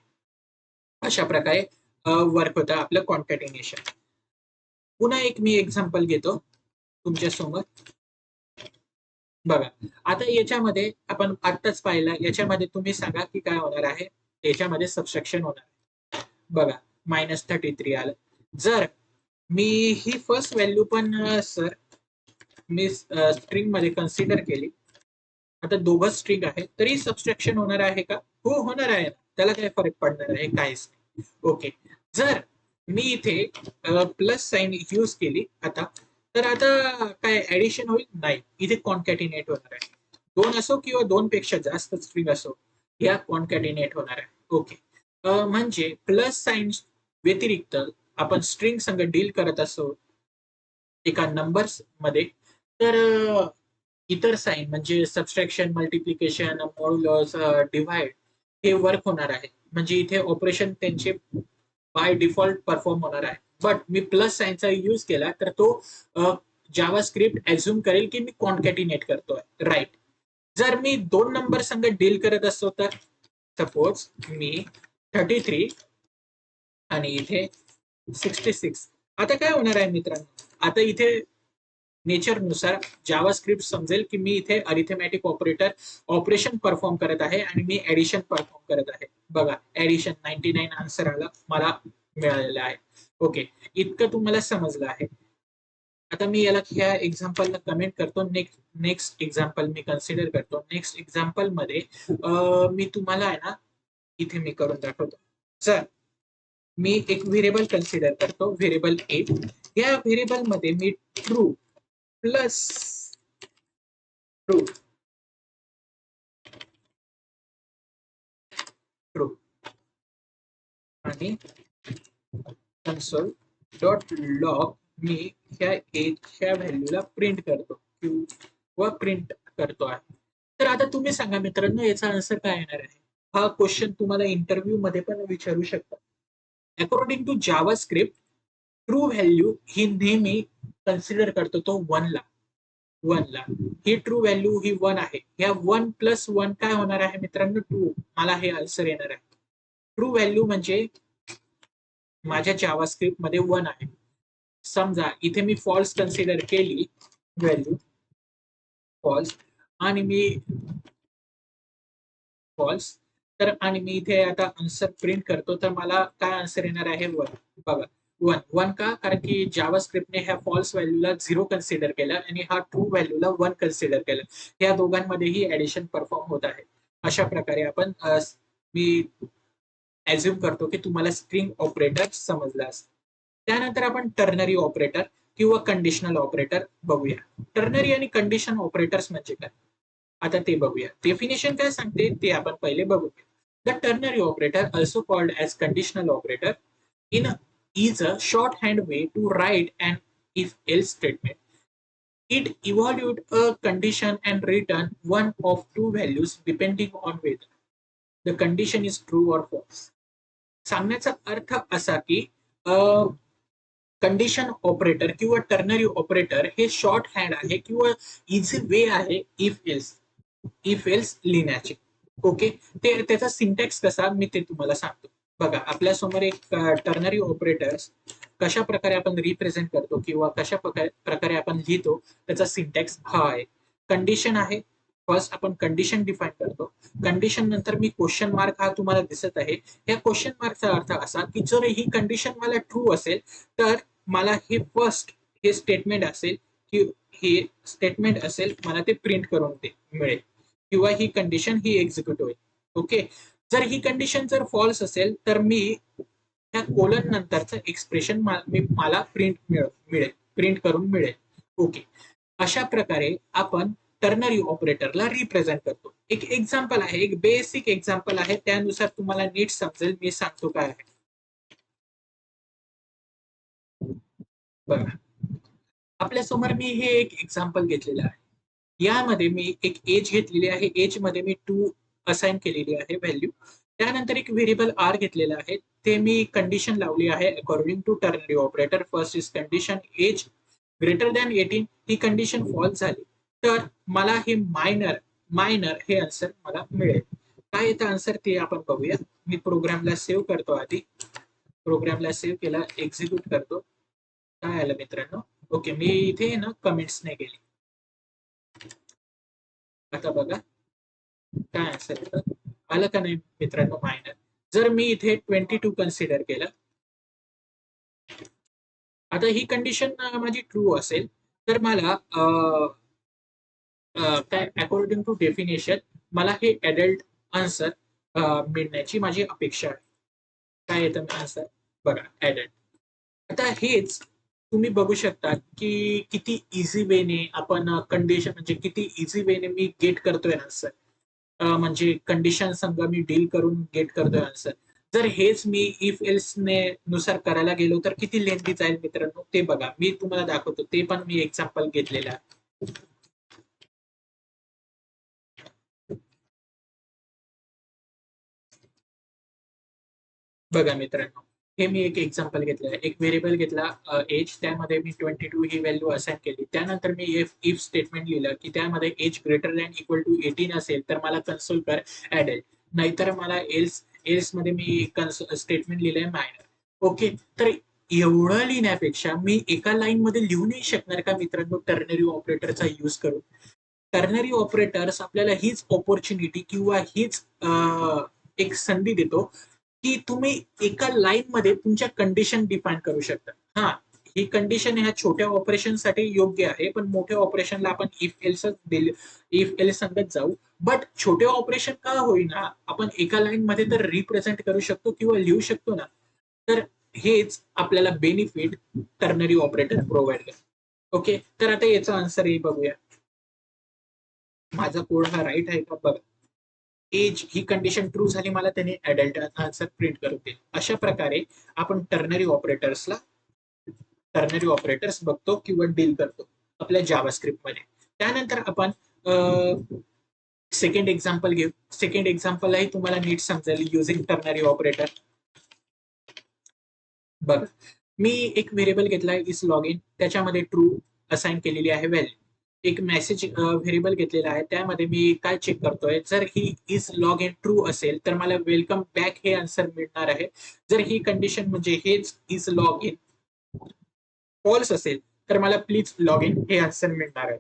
अशा प्रकारे वर्क होतं आपलं कॉन्कॅटिनेशन. पुन्हा एक मी एक्झाम्पल घेतो तुमच्या समोर. बघा, आता याच्यामध्ये आपण आत्ताच पाहिलं, याच्यामध्ये तुम्ही सांगा की काय होणार आहे. याच्यामध्ये सबस्ट्रॅक्शन होणार आहे. बघा, -33 आलं. जर मी ही फर्स्ट व्हॅल्यू पण सर मी स्ट्रिंग मध्ये कन्सिडर केली, आता दोघं स्ट्रिंग आहे तरी सबस्ट्रॅक्शन होणार आहे का? हो, होणार आहे. त्याला काय फरक पडणार आहे? काहीच नाही. ओके, जर मी इथे प्लस साइन यूज केली आता, तर आता काय ऍडिशन होईल? नाही, इथे कॉन्कॅटिनेट होणार आहे. दोन असो किंवा दोन पेक्षा जास्त स्ट्रिंग असो, या कॉन्कॅटिनेट होणार आहे. ओके, म्हणजे प्लस साइन व्यतिरिक्त आपण स्ट्रिंग संग डील करत असो एका नंबर्स मध्ये, तर इतर साइन म्हणजे सबस्ट्रॅक्शन, मल्टिप्लिकेशन, मॉड्युलस, डिव्हाइड हे वर्क होणार आहे. म्हणजे इथे ऑपरेशन त्यांचे बाय डिफॉल्ट परफॉर्म होणार आहे. बट मी प्लस साइनचा यूज केला तर तो जावास्क्रिप्ट ॲझ्युम करेल की मी कॉन्कॅटिनेट करतोय, राईट. जर मी दोन नंबर संग डील करत असतो तर सपोज मी 33 आणि इथे 66, आता काय होणार आहे मित्रांनो? आता इथे नेचरनुसार जावास्क्रिप्ट समजेल की मी इथे अरिथमॅटिक ऑपरेशन परफॉर्म करत आहे आणि मी ऍडिशन परफॉर्म करत आहे. बघा, ऍडिशन 99 आन्सर आला मला मिळालेला आहे. ओके, इतकं तुम्हाला समजलं आहे. आता मी याला ह्या एक्झाम्पलला कमेंट करतो. नेक्स्ट एक्झाम्पल मी कन्सिडर करतो. नेक्स्ट एक्झाम्पल मध्ये मी तुम्हाला आहे ना, इथे मी करून दाखवतो. जर मी एक व्हेरिएबल कन्सिडर करतो, व्हेरिएबल ए. या व्हेरिएबल मध्ये मी ट्रू प्लस ट्रू. ट्रू. आणि कन्सोल डॉट लॉग मी ह्या एजच्या व्हॅल्यूला प्रिंट करतो किंवा प्रिंट करतो आहे. तर आता तुम्ही सांगा मित्रांनो, याचा आन्सर काय येणार आहे? हा क्वेश्चन तुम्हाला इंटरव्ह्यू मध्ये पण विचारू शकतात. According to JavaScript, true value ही नेहमी कन्सिडर करतो तो वन ला. ही ट्रू व्हॅल्यू ही वन आहे. या 1+1 काय होणार आहे मित्रांनो? 2. मला हे आन्सर येणार आहे. ट्रू व्हॅल्यू म्हणजे माझ्या जावा स्क्रिप्ट मध्ये 1 आहे. समजा इथे मी फॉल्स कन्सिडर केली व्हॅल्यू, फॉल्स, आणि मी फॉल्स, तर आणि मी इथे आता आन्सर प्रिंट करतो, तर मला काय आन्सर येणार आहे? 1. बघा, 1 का? कारण की जावा स्क्रिप्टने ह्या फॉल्स व्हॅल्यूला 0 कन्सिडर केलं आणि हा ट्रू व्हॅल्यूला 1 कन्सिडर केलं. या दोघांमध्येही ऍडिशन परफॉर्म होत आहे. अशा प्रकारे आपण मी ऍझ्युम करतो की तुम्हाला स्ट्रिंग ऑपरेटर समजला असेल. त्यानंतर आपण टर्नरी ऑपरेटर किंवा कंडिशनल ऑपरेटर बघूया. टर्नरी आणि कंडिशन ऑपरेटर्स म्हणजे काय, आता ते बघूया. डेफिनेशन काय सांगते ते आपण पहिले बघूया. The ternary operator, also called as conditional operator, is a shorthand way to write an if-else statement. It evaluates a condition and return one of two values depending on whether the condition is true or false. सांगण्याचा अर्थ असा की condition operator किंवा ternary operator हे short hand आहे किंवा easy वे आहे if else लिहिण्याचे. Okay, ते त्याचा सिंटॅक्स कसा मी ते तुम्हाला सांगतो. बघा, आपल्यासमोर एक टर्नरी ऑपरेटर्स कशा प्रकारे आपण रिप्रेझेंट करतो किंवा कशा प्रकारे आपण लिहितो, त्याचा सिंटॅक्स हा आहे. कंडिशन आहे, फर्स्ट आपण कंडिशन डिफाईन करतो. कंडिशन नंतर मी क्वेश्चन मार्क हा तुम्हाला दिसत आहे. या क्वेश्चन मार्कचा अर्थ असा की जर ही कंडिशन मला ट्रू असेल तर मला हे फर्स्ट हे स्टेटमेंट असेल की हे स्टेटमेंट असेल, मला ते प्रिंट करून मिळेल किंवा ही कंडिशन ही एक्झिक्यूट होईल. ओके, जर ही कंडिशन जर फॉल्स असेल तर मी त्या कोलन नंतरचं एक्सप्रेशन मला प्रिंट करून मिळेल. ओके, अशा प्रकारे आपण टर्नरी ऑपरेटरला रिप्रेझेंट करतो. एक एक्झाम्पल आहे, एक बेसिक एक्झाम्पल आहे, त्यानुसार तुम्हाला नीट समजेल मी सांगतो काय आहे. बघा, आपल्या समोर मी हे एक एक्झाम्पल घेतलेलं आहे. यामध्ये मी एक एज घेतलेली आहे. एज मध्ये मी 2 असाइन केलेली आहे व्हॅल्यू. त्यानंतर एक व्हेरिएबल आर घेतलेलं आहे. ते मी कंडिशन लावली आहे according to ternary operator. First is condition age greater than 18. ही कंडिशन फॉल्स झाली तर मला हे मायनर हे आन्सर मला मिळेल. काय येतं आन्सर ते आपण बघूया. मी प्रोग्रामला सेव्ह करतो. आधी प्रोग्रामला सेव्ह केला, एक्झिक्यूट करतो. काय आलं मित्रांनो? ओके, मी इथे ना कमेंट्स नाही केली. आता बघा काय आन्सर येतं, आलं का नाही मित्रांनो? मायनर. जर मी इथे 22 कन्सिडर केलं, आता ही कंडिशन माझी ट्रू असेल तर मला काय अकॉर्डिंग टू डेफिनेशन मला हे ऍडल्ट आन्सर मिळण्याची माझी अपेक्षा आहे. काय येतं आन्सर? बघा, ऍडल्ट. आता हेच तुम्ही बघू शकता की किती इझी वेने आपण कंडिशन म्हणजे किती इझी वेने मी गेट करतोय आन्सर. म्हणजे कंडिशन संघ मी डील करून गेट करतोय आन्सर. जर हेच मी इफ एल्स ने नुसार करायला गेलो तर किती लेंथी जाईल मित्रांनो, ते बघा. मी तुम्हाला दाखवतो, ते पण मी एक्झाम्पल घेतलेलं आहे. बघा मित्रांनो, हे मी एक एक्झाम्पल घेतलं आहे. एक व्हेरिएबल घेतला एज, त्यामध्ये मी 22 ही व्हॅल्यू असाइन केली. त्यानंतर मी इफ स्टेटमेंट लिहिलं की त्यामध्ये age greater than equal to 18 असेल तर मला कन्सोल कर ऍडल्ट, नाहीतर मला एल्स मध्ये मी स्टेटमेंट लिहिलंय मायनर. ओके, तर एवढं लिहिण्यापेक्षा मी एका लाईन मध्ये लिहू नाही शकणार का मित्रांनो टर्नरी ऑपरेटरचा यूज करून? टर्नरी ऑपरेटर्स आपल्याला हीच ऑपॉर्च्युनिटी किंवा हीच एक संधी देतो की तुम्ही एका लाईन मध्ये तुमच्या कंडिशन डिफाईन करू शकता. हा, ही कंडिशन ह्या छोट्या ऑपरेशन साठी योग्य आहे, पण मोठ्या ऑपरेशनला आपण इफ एल्स सांगत जाऊ. बट छोटे ऑपरेशन का होईना आपण एका लाईन मध्ये तर रिप्रेझेंट करू शकतो किंवा लिहू शकतो ना. तर हेच आपल्याला बेनिफिट टर्नरी ऑपरेटर प्रोव्हाइड करतो. ओके, तर आता याचा आन्सर बघूया. माझा कोड हा राईट आहे का बघा. एज ही कंडिशन ट्रू झाली, मला त्याने अडल्ट आन्सर प्रिंट करून देईल. अशा प्रकारे आपण टर्नरी ऑपरेटर्स बघतो किंवा डील करतो आपल्या जावास्क्रिप्ट मध्ये. त्यानंतर आपण सेकंड एक्झाम्पल घेऊ. सेकंड एक्झाम्पलही तुम्हाला नीट समजेल युझिंग टर्नरी ऑपरेटर. बघा, मी एक व्हेरिएबल घेतलाय इज लॉग इन, त्याच्यामध्ये ट्रू असाइन केलेली आहे व्हॅल्यू. एक मेसेज व्हेरिएबल घेतलेला आहे, त्यामध्ये मी काय चेक करतोय, जर he is log in true असेल तर मला वेलकम बॅक हे आन्सर मिळणार आहे. जर ही कंडिशन म्हणजे हेच इज लॉग इन फॉल्स असेल तर मला प्लीज लॉग इन हे आन्सर मिळणार आहे.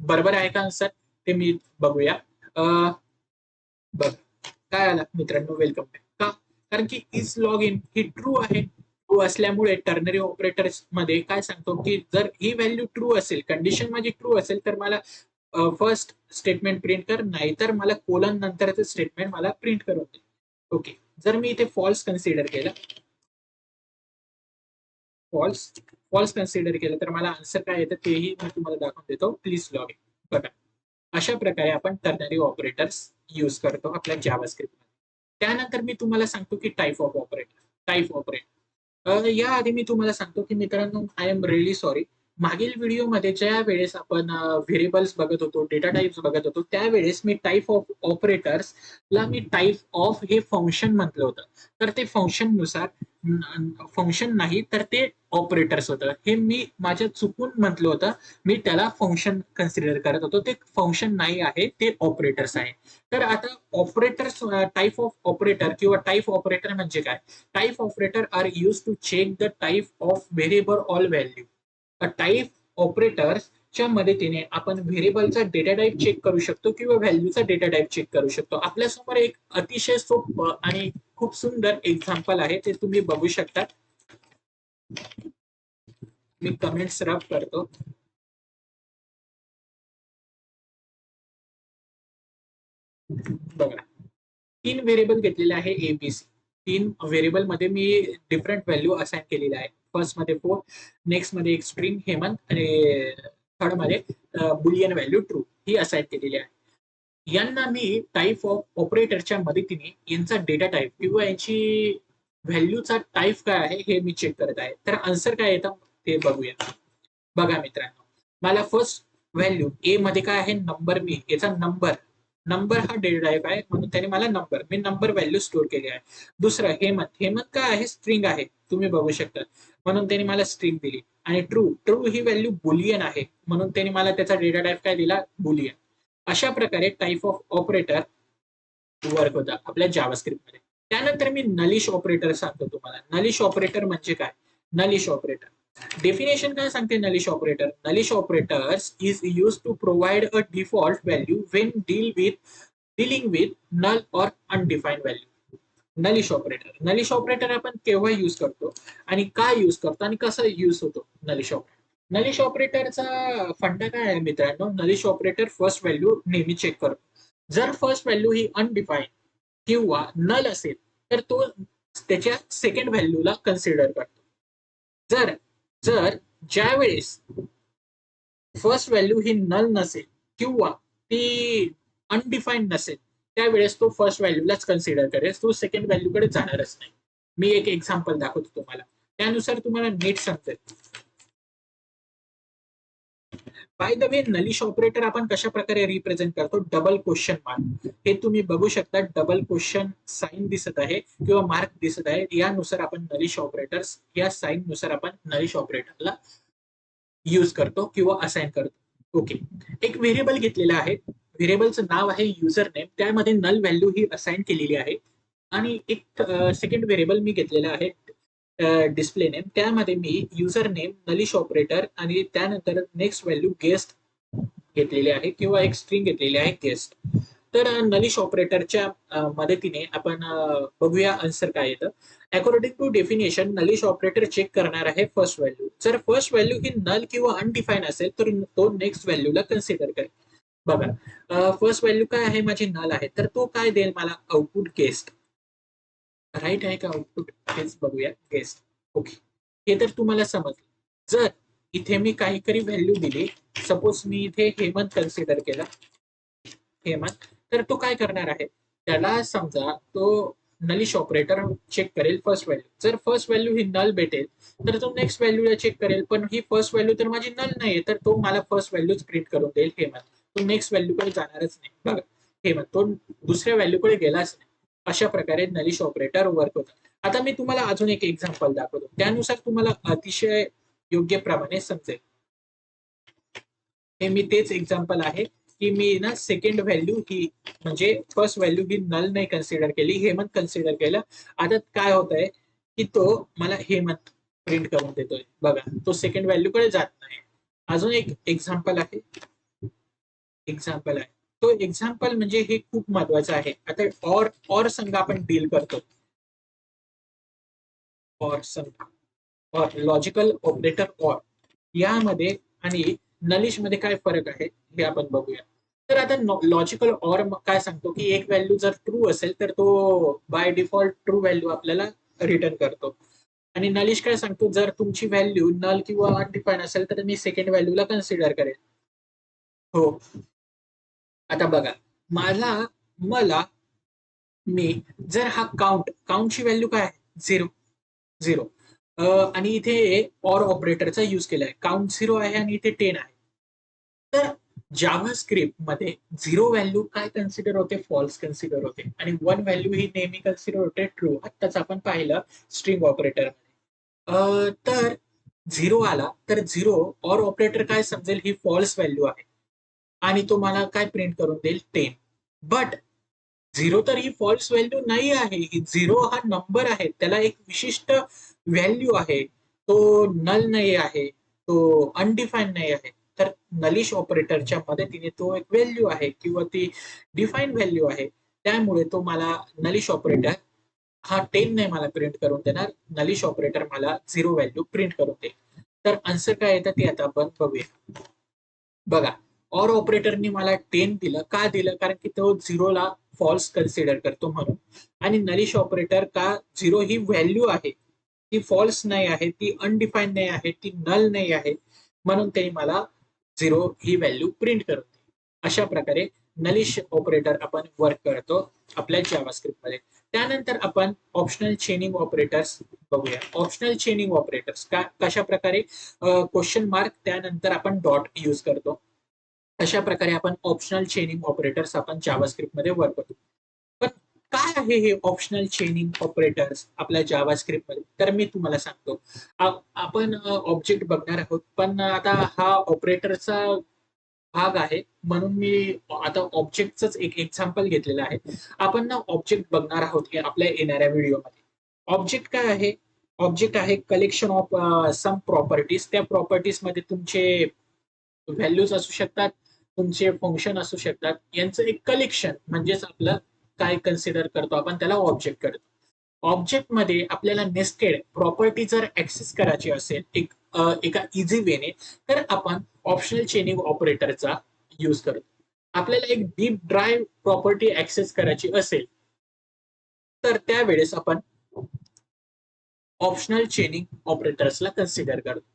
बरोबर आहे का आन्सर ते मी बघूया. बघ काय आला मित्रांनो, वेलकम बॅक. का? कारण की is log in he true आहे. ट्रू असल्यामुळे टर्नरी ऑपरेटर्स मध्ये काय सांगतो की जर ही व्हॅल्यू ट्रू असेल, कंडिशन माझी ट्रू असेल तर मला फर्स्ट स्टेटमेंट प्रिंट कर, नाहीतर मला कोलन नंतरचं स्टेटमेंट मला प्रिंट करून दे. ओके, जर मी इथे फॉल्स कन्सिडर केलं, फॉल्स फॉल्स कन्सिडर केलं तर मला आन्सर काय येतं तेही मी तुम्हाला दाखवून देतो. Please log in. बघा, अशा प्रकारे आपण टर्नरी ऑपरेटर्स यूज करतो आपल्या जावास्क्रिप्ट मध्ये. त्यानंतर मी तुम्हाला सांगतो की टाईप ऑपरेटर. याआधी मी तुम्हाला सांगतो की मित्रांनो, आय एम रिअली सॉरी. मागील व्हिडिओमध्ये ज्या वेळेस आपण व्हेरिएबल्स बघत होतो, डेटा टाइप्स बघत होतो, त्यावेळेस मी टाईप ऑफ ऑपरेटर्सला मी टाईप ऑफ हे फंक्शन म्हटलं होतं. तर ते फंक्शन नुसार फंक्शन नाही तर ते ऑपरेटर्स होतं. हे मी माझ्या चुकून म्हटलं होतं. मी त्याला फंक्शन कन्सिडर करत होतो. ते फंक्शन नाही आहे, ते ऑपरेटर्स आहे. तर आता ऑपरेटर्स, टाईप ऑफ ऑपरेटर किंवा टाईप ऑपरेटर म्हणजे काय? Type operator are use to check the type of variable all value. Type ऑपरेटर्सच्या मदतीने आपण व्हेरिएबलचा डेटा टाईप चेक करू शकतो किंवा व्हॅल्यूचा डेटा टाईप चेक करू शकतो. आपल्यासमोर एक अतिशय सोपं आणि खूप सुंदर एक्झाम्पल आहे, ते तुम्ही बघू शकता. मी कमेंट्स रब करतो. बघा, 3 व्हेरिएबल घेतलेले आहे एबीसी. 3 व्हेरिएबल मध्ये मी डिफरंट व्हॅल्यू असाइन केलेल्या आहे. फर्स्ट मध्ये 4, नेक्स्ट मध्ये एक स्ट्रिंग हेमंत आणि थर्ड मध्ये बुलियन व्हॅल्यू ट्रू ही असाइन केलेली आहे. यांना मी टाईप ऑफ ऑपरेटरच्या मदतीने यांचा डेटा टाईप किंवा यांची व्हॅल्यूचा टाईप काय आहे हे मी चेक करत आहे. तर आन्सर काय येतं ते बघूया. बघा मित्रांनो, मला फर्स्ट व्हॅल्यू ए मध्ये काय आहे, नंबर. मी याचा नंबर नंबर हा डेटा टाईप आहे, म्हणून त्याने मला नंबर, मी नंबर व्हॅल्यू स्टोअर केली आहे. दुसरं हेमंत, हेमंत काय आहे, स्ट्रिंग आहे, तुम्ही बघू शकता, म्हणून त्याने मला स्ट्रिंग दिली. आणि ट्रू, ट्रू ही व्हॅल्यू बुलियन आहे, म्हणून त्याने मला त्याचा डेटा टाईप काय दिला, बुलियन. अशा प्रकारे टाईप ऑफ ऑपरेटर वर्क होता आपल्या जावास्क्रिप्ट मध्ये. त्यानंतर मी नलिश ऑपरेटर सांगतो तुम्हाला. नलिश ऑपरेटर म्हणजे काय? नलिश ऑपरेटर डेफिनेशन काय सांगते nullish operator? Nullish operators is use to provide a default value when dealing with null or undefined value. Nullish operator आपण केव्हा यूज करतो आणि काय यूज करतो आणि कसं यूज होतो नलिश ऑपरेटर? नलिश ऑपरेटरचा फंडा काय आहे मित्रांनो? नलिश ऑपरेटर फर्स्ट व्हॅल्यू नेहमी चेक करतो. जर फर्स्ट व्हॅल्यू ही अनडिफाईन्ड किंवा नल असेल तर तो त्याच्या सेकंड व्हॅल्यूला कन्सिडर करतो. जर जर ज्या वेळेस फर्स्ट व्हॅल्यू ही नल नसेल किंवा ती अनडिफाईन्ड नसेल, त्यावेळेस तो फर्स्ट व्हॅल्यूलाच कन्सिडर करेल, तो सेकंड व्हॅल्यूकडे जाणारच नाही. मी एक एक्झाम्पल दाखवतो तुम्हाला, त्यानुसार तुम्हाला नीट समजेल. बाय द वे, नलिश ऑपरेटर आपण कशा प्रकारे रिप्रेझेंट करतो? Double question mark. हे तुम्ही बघू शकता, डबल क्वेश्चन साइन दिसत आहे किंवा मार्क दिसत आहे. यानुसार आपण नलिश ऑपरेटर्स, या साइन नुसार आपण नलिश ऑपरेटरला यूज करतो किंवा असाइन करतो. ओके, एक व्हेरिएबल घेतलेला आहे, व्हेरिएबलचं नाव आहे युजर नेम, त्यामध्ये नल व्हॅल्यू ही असाइन केलेली आहे. आणि एक सेकंड व्हेरिएबल मी घेतलेला आहे डिस्प्ले नेम, त्यामध्ये मी युजर नेम, नलिश ऑपरेटर आणि त्यानंतर नेक्स्ट व्हॅल्यू गेस्ट घेतलेली आहे किंवा एक स्ट्रिंग घेतलेली आहे गेस्ट. तर नलिश ऑपरेटरच्या मदतीने आपण बघूया आन्सर काय येतं. According to definition, nullish operator check करणार आहे फर्स्ट व्हॅल्यू. जर फर्स्ट व्हॅल्यू ही नल किंवा अनडिफाईन असेल तर तो नेक्स्ट व्हॅल्यूला कन्सिडर करेल. बघा, फर्स्ट व्हॅल्यू काय आहे, माझी नल आहे, तर तो काय देईल मला, आउटपुट गेस्ट. राईट आहे का आउटपुट? हेच बघूया, गेस्ट. ओके, हे तर तुम्हाला समजलं. जर इथे मी काहीतरी व्हॅल्यू दिली. सपोज मी इथे हेमंत कन्सिडर केला, हेमंत. तर तो काय करणार आहे, त्याला समजा तो नलिश ऑपरेटर चेक करेल फर्स्ट व्हॅल्यू. जर फर्स्ट व्हॅल्यू ही नल भेटेल तर तो नेक्स्ट व्हॅल्यूला चेक करेल, पण ही फर्स्ट व्हॅल्यू तर माझी नल नाहीये, तर तो मला फर्स्ट व्हॅल्यूच प्रिंट करून देईल हेमंत. तो नेक्स्ट व्हॅल्यूकडे जाणारच नाही. बघा, हेमंत तो दुसऱ्या व्हॅल्यूकडे गेलाच नाही. अशा प्रकारे नलिश ऑपरेटर वर्क होतं. आता मी तुम्हाला अजून एक एक्झाम्पल दाखवतो, त्यानुसार तुम्हाला अतिशय योग्य प्रमाणे समजेल. हे मी तेच एक्झाम्पल आहे की मी ना सेकंड व्हॅल्यू ही म्हणजे फर्स्ट व्हॅल्यू ही नल नाही कन्सिडर केली, हेमंत कन्सिडर केलं. आता काय होत आहे की तो मला हेमंत प्रिंट करून देतोय. बघा, तो सेकंड व्हॅल्यू कडे जात नाही. अजून एक एक्झाम्पल आहे, तो एक्झाम्पल म्हणजे हे खूप महत्वाचं आहे. आता ऑर संघ आपण डील करतो, ऑर संघ, ऑर लॉजिकल ऑपरेटर ऑर, यामध्ये आणि नलिश मध्ये काय फरक आहे हे आपण बघूया. तर आता लॉजिकल ऑर काय सांगतो की एक व्हॅल्यू जर ट्रू असेल तर तो बाय डिफॉल्ट ट्रू व्हॅल्यू आपल्याला रिटर्न करतो. आणि नलिश काय सांगतो, जर तुमची व्हॅल्यू नल किंवा अनडिफाईन असेल तर मी सेकंड व्हॅल्यूला कन्सिडर करेल. हो. आता बघा, माझा मला मी जर हा काउंटची व्हॅल्यू काय आहे, 0 0, आणि इथे ऑर ऑपरेटरचा यूज केलाय, काउंट 0 आहे आणि इथे 10 आहे. तर जावा स्क्रिप्ट मध्ये 0 व्हॅल्यू काय कन्सिडर होते, फॉल्स कन्सिडर होते, आणि 1 व्हॅल्यू ही नेहमी कन्सिडर होते ट्रू. आत्ताच आपण पाहिलं स्ट्रिंग ऑपरेटर. तर 0 आला तर 0 ऑर ऑपरेटर काय समजेल, ही फॉल्स व्हॅल्यू आहे आणि तो मला काय प्रिंट करून देईल, 10. बट 0 तर ही फॉल्स व्हॅल्यू नाही आहे. 0 हा नंबर आहे, त्याला एक विशिष्ट व्हॅल्यू आहे. तो नल नाही आहे, तो अनडिफाईन नाही आहे. तर नलिश ऑपरेटरच्या मदतीने तो एक व्हॅल्यू आहे किंवा ती डिफाईन व्हॅल्यू आहे. त्यामुळे तो मला नलिश ऑपरेटर हा 10 नाही मला प्रिंट करून देणार, नलिश ऑपरेटर मला 0 व्हॅल्यू प्रिंट करून देईल. तर आन्सर काय येतं ते आता आपण बघूया. बघा, ऑर ऑपरेटरनी मला 10 दिलं, का दिलं, कारण की तो 0 ला फॉल्स कन्सिडर करतो म्हणून. आणि नलिश ऑपरेटर का, 0 ही व्हॅल्यू आहे, ती फॉल्स नाही आहे, ती अनडिफाईन नाही आहे, ती नल नाही आहे, म्हणून ते मला 0 ही व्हॅल्यू प्रिंट करून देईल. अशा प्रकारे नलिश ऑपरेटर आपण वर्क करतो आपल्या जावास्क्रिप्ट मध्ये. त्यानंतर आपण ऑप्शनल चेनिंग ऑपरेटर्स बघूया. ऑप्शनल चेनिंग ऑपरेटर्स कशा प्रकारे, क्वेश्चन मार्क त्यानंतर आपण डॉट यूज करतो. अशा प्रकारे आपण ऑप्शनल चेनिंग ऑपरेटर्स आपण जावास्क्रिप्ट मध्ये वर्क करतो. पण काय आहे हे ऑप्शनल चेनिंग ऑपरेटर्स आपल्या जावास्क्रिप्ट मध्ये, तर मी तुम्हाला सांगतो. आपण ऑब्जेक्ट बघणार आहोत, पण आता हा ऑपरेटरचा भाग आहे म्हणून मी आता ऑब्जेक्टच एक एक्झाम्पल घेतलेलं आहे. आपण ना ऑब्जेक्ट बघणार आहोत आपल्या येणाऱ्या व्हिडिओमध्ये. ऑब्जेक्ट काय आहे, ऑब्जेक्ट आहे कलेक्शन ऑफ सम प्रॉपर्टीज. त्या प्रॉपर्टीज मध्ये तुमचे व्हॅल्यूज असू शकतात, तुमचे फंक्शन असू शकतात, यांचं एक कलेक्शन म्हणजेच आपलं काय कन्सिडर करतो आपण, त्याला ऑब्जेक्ट करतो. ऑब्जेक्ट मध्ये आपल्याला नेस्टेड प्रॉपर्टी जर ऍक्सेस करायची असेल एका इझी वेने, तर आपण ऑप्शनल चेनिंग ऑपरेटरचा यूज करतो. आपल्याला एक डीप ड्राईव्ह प्रॉपर्टी ऍक्सेस करायची असेल तर त्यावेळेस आपण ऑप्शनल चेनिंग ऑपरेटर्सला कन्सिडर करतो.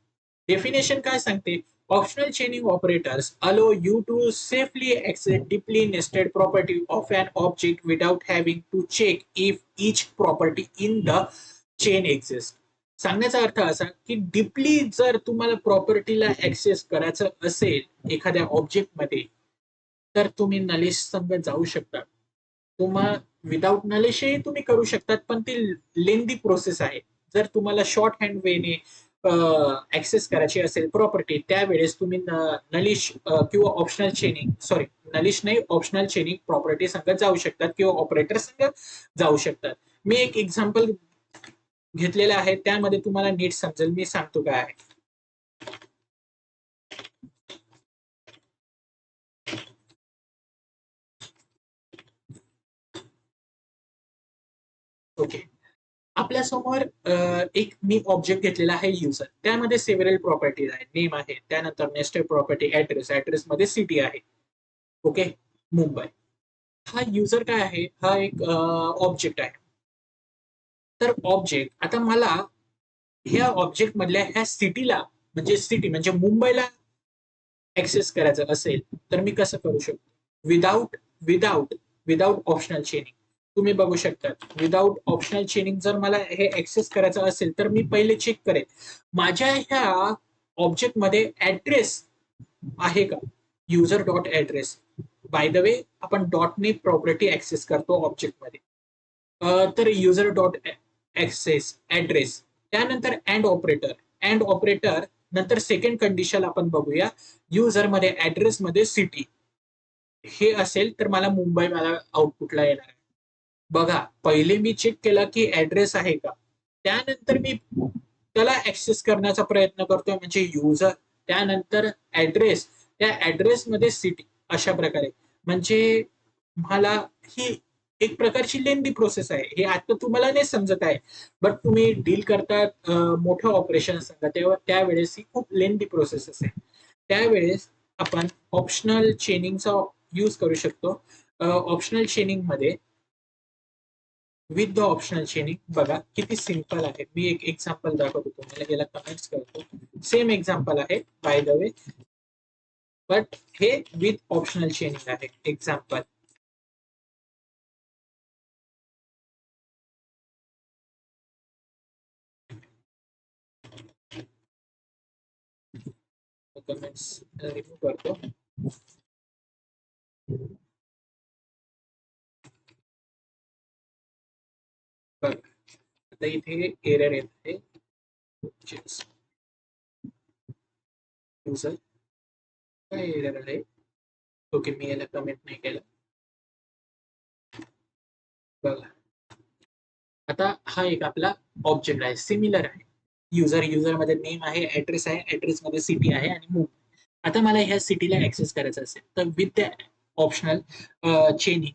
डेफिनेशन काय सांगते, optional chaining operators allow you to safely access deeply nested property of an object without having to check if each property in the chain exists. सांगण्याचा अर्थ असा की डीपली जर तुम्हाला प्रॉपर्टीला ऍक्सेस करायचं असेल एखाद्या ऑब्जेक्ट मध्ये, तर तुम्ही नलिश संघ जाऊ शकता. तुम्हाला विदाउट नलिशही तुम्ही करू शकतात, पण ती लेंदी प्रोसेस आहे. जर तुम्हाला शॉर्ट हँड वेने ऍक्सेस करायची असेल प्रॉपर्टी, त्यावेळेस तुम्ही नलिश किंवा ऑप्शनल चेनिंग, सॉरी नलिश नाही, ऑप्शनल चेनिंग प्रॉपर्टी संघ जाऊ शकतात किंवा ऑपरेटर संघ जाऊ शकतात. मी एक एक्झाम्पल घेतलेलं आहे, त्यामध्ये तुम्हाला नीट समजेल मी सांगतो काय आहे. ओके, आपल्या समोर एक मी ऑब्जेक्ट घेतलेला आहे युजर. त्यामध्ये सेव्हरल प्रॉपर्टीज आहेत, नेम आहे, त्यानंतर नेस्टेड प्रॉपर्टी ऍड्रेस, ऍड्रेस मध्ये सिटी आहे. ओके, मुंबई. हा युजर काय आहे, हा एक ऑब्जेक्ट आहे. तर ऑब्जेक्ट आता मला ह्या ऑब्जेक्ट मधल्या ह्या सिटीला म्हणजे सिटी म्हणजे मुंबईला ऍक्सेस करायचं असेल तर मी कसं करू शकतो? Without without without optional चेनिंग. तुम्ही बघू शकता, विदाउट ऑप्शनल चेनिंग जर मला हे ऍक्सेस करायचं असेल तर मी पहिले चेक करेन माझ्या ह्या ऑब्जेक्ट मध्ये ऍड्रेस आहे का, user dot address. By the way आपण डॉटने प्रॉपर्टी ऍक्सेस करतो ऑब्जेक्ट मध्ये. तर युजर डॉट ऍक्सेस ऍड्रेस, त्यानंतर अँड ऑपरेटर नंतर सेकंड कंडिशन आपण बघूया, युजर मध्ये ऍड्रेस मध्ये सिटी हे असेल तर मला मुंबई मला आउटपुटला येणार आहे. बघा, पहिले मी चेक केला की ऍड्रेस आहे का, त्यानंतर मी त्याला ऍक्सेस करण्याचा प्रयत्न करतोय म्हणजे युजर, त्यानंतर ऍड्रेस, त्या ऍड्रेस मध्ये सिटी, अशा प्रकारे. म्हणजे मला ही एक प्रकारची लेंदी प्रोसेस आहे. हे आता तुम्हाला नाही समजत आहे, बट तुम्ही डील करतात मोठं ऑपरेशन सांगा तेव्हा त्यावेळेस ही खूप लेंदी प्रोसेस असेल. त्यावेळेस आपण ऑप्शनल चेनिंगचा यूज करू शकतो. ऑप्शनल चेनिंग मध्ये विथ द ऑप्शनल चेनिंग बघा किती सिंपल आहे. मी एक एक्झाम्पल दाखवतो तुम्हाला, याला कमेंट्स करतो. सेम एक्झाम्पल आहे बाय द वे, बट हे विथ ऑप्शनल चेनिंग आहे. एक्झाम्पल कमेंट्स रिमूव्ह करतो. बघा आता इथे एरर येत आहे, युजर काय एरर आहे. ओके, मी याला कमेंट नाही केलं. बघा आता हा एक आपला ऑब्जेक्ट आहे, सिमिलर आहे. युजर मध्ये नेम आहे, ऍड्रेस आहे, ऍड्रेस मध्ये सिटी आहे आणि मुंबई. आता मला ह्या सिटीला ऍक्सेस करायचं असेल तर विथ द ऑप्शनल चेनिंग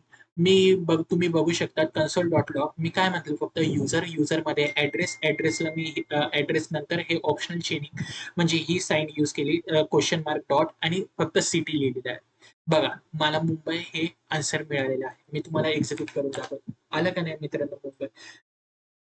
तुम्ही बघू शकता कन्सोल डॉट लॉग. मी काय म्हटलं, फक्त युजर मध्ये ऍड्रेसला मी ऍड्रेस नंतर हे ऑप्शनल चेनिंग म्हणजे ही साईन यूज केली, क्वेश्चन मार्क डॉट आणि फक्त सिटी लिहिलेलं आहे. बघा मला मुंबई हे आन्सर मिळालेलं आहे. मी तुम्हाला एक्झिक्यूट करून दाखवतो. आलं का नाही मित्रांनो मुंबई?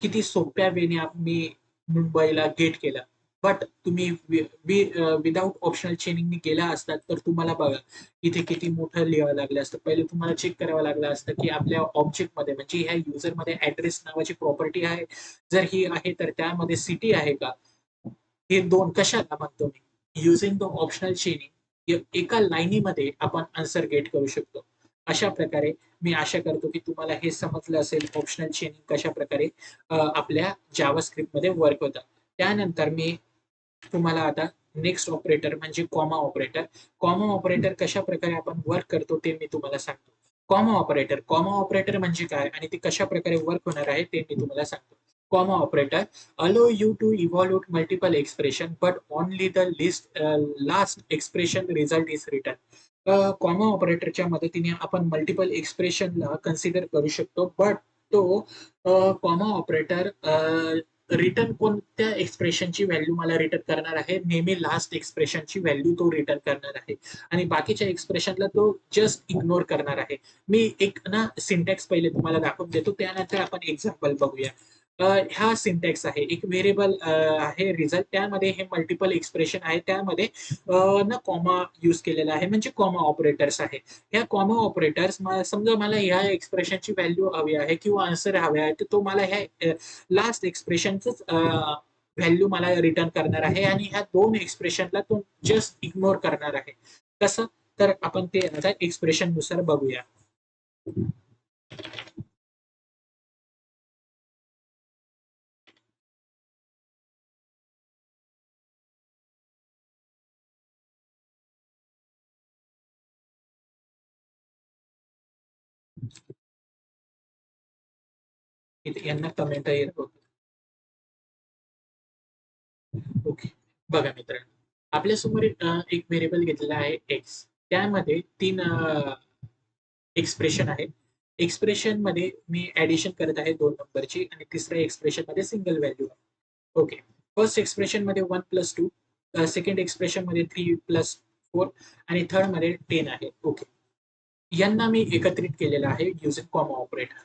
किती सोप्या वेने मी मुंबईला गेट केलं. बट तुम्ही विदाउट ऑप्शनल चेनिंग केला असतात तर तुम्हाला बघा इथे किती मोठं लिहावं लागलं असतं. पहिले तुम्हाला चेक करावं लागलं असतं की आपल्या ऑब्जेक्ट मध्ये म्हणजे ह्या युजर मध्ये ऍड्रेस नावाची प्रॉपर्टी आहे, जर ही आहे तर त्यामध्ये सिटी आहे का, हे दोन कशाला म्हणतो मी, युझिंग द ऑप्शनल चेनिंग एका लाईनीमध्ये आपण आन्सर गेट करू शकतो. अशा प्रकारे मी आशा करतो की तुम्हाला हे समजलं असेल ऑप्शनल चेनिंग कशा प्रकारे आपल्या जावास्क्रिप्ट मध्ये वर्क होतं. त्यानंतर मी तुम्हाला आता नेक्स्ट ऑपरेटर म्हणजे कॉमा ऑपरेटर कशा प्रकारे आपण वर्क करतो ते मी तुम्हाला सांगतो. कॉमा ऑपरेटर म्हणजे काय आणि ते कशा प्रकारे वर्क होणार आहे ते मी तुम्हाला सांगतो. Comma operator allow you to evaluate multiple expression but only the last expression result is written. Comma ऑपरेटरच्या मदतीने आपण मल्टिपल एक्सप्रेशनला कन्सिडर करू शकतो, बट तो कॉमा ऑपरेटर रिटर्न कोणत्या एक्सप्रेशनची व्हॅल्यू मला रिटर्न करणार आहे, नेहमी लास्ट एक्सप्रेशनची व्हॅल्यू तो रिटर्न करणार आहे आणि बाकीच्या एक्सप्रेशनला तो जस्ट इग्नोर करणार आहे. मी एक ना सिंटॅक्स पहिले तुम्हाला दाखवून देतो, त्यानंतर आपण एक्झाम्पल बघूया. हा सिंटॅक्स आहे, एक व्हेरिएबल आहे रिझल्ट, त्यामध्ये हे मल्टिपल एक्सप्रेशन आहे, त्यामध्ये ना कॉमा यूज केलेला आहे म्हणजे कॉमा ऑपरेटर्स आहे. ह्या कॉमा ऑपरेटर्स समजा मला ह्या एक्सप्रेशनची व्हॅल्यू हवी आहे किंवा आन्सर हवे आहे, तर तो मला ह्या लास्ट एक्सप्रेशनच व्हॅल्यू मला रिटर्न करणार आहे आणि ह्या दोन एक्सप्रेशनला तो जस्ट इग्नोर करणार आहे. कसं, तर आपण ते आता एक्सप्रेशन नुसार बघूया. इथे यांना कमेंट येत होत. ओके, बघा मित्रांनो, आपल्यासमोर एक व्हेरिएबल घेतलेला आहे एक्स, त्यामध्ये तीन एक्सप्रेशन आहे. एक्सप्रेशन मध्ये मी ऍडिशन करत आहे दोन नंबरची आणि तिसऱ्या एक्सप्रेशन मध्ये सिंगल व्हॅल्यू आहे. ओके, फर्स्ट एक्सप्रेशन मध्ये 1+2, सेकंड एक्सप्रेशन मध्ये 3+4 आणि थर्ड मध्ये 10 आहे. ओके, यांना मी एकत्रित केलेलं आहे युजिंग कॉमा ऑपरेटर.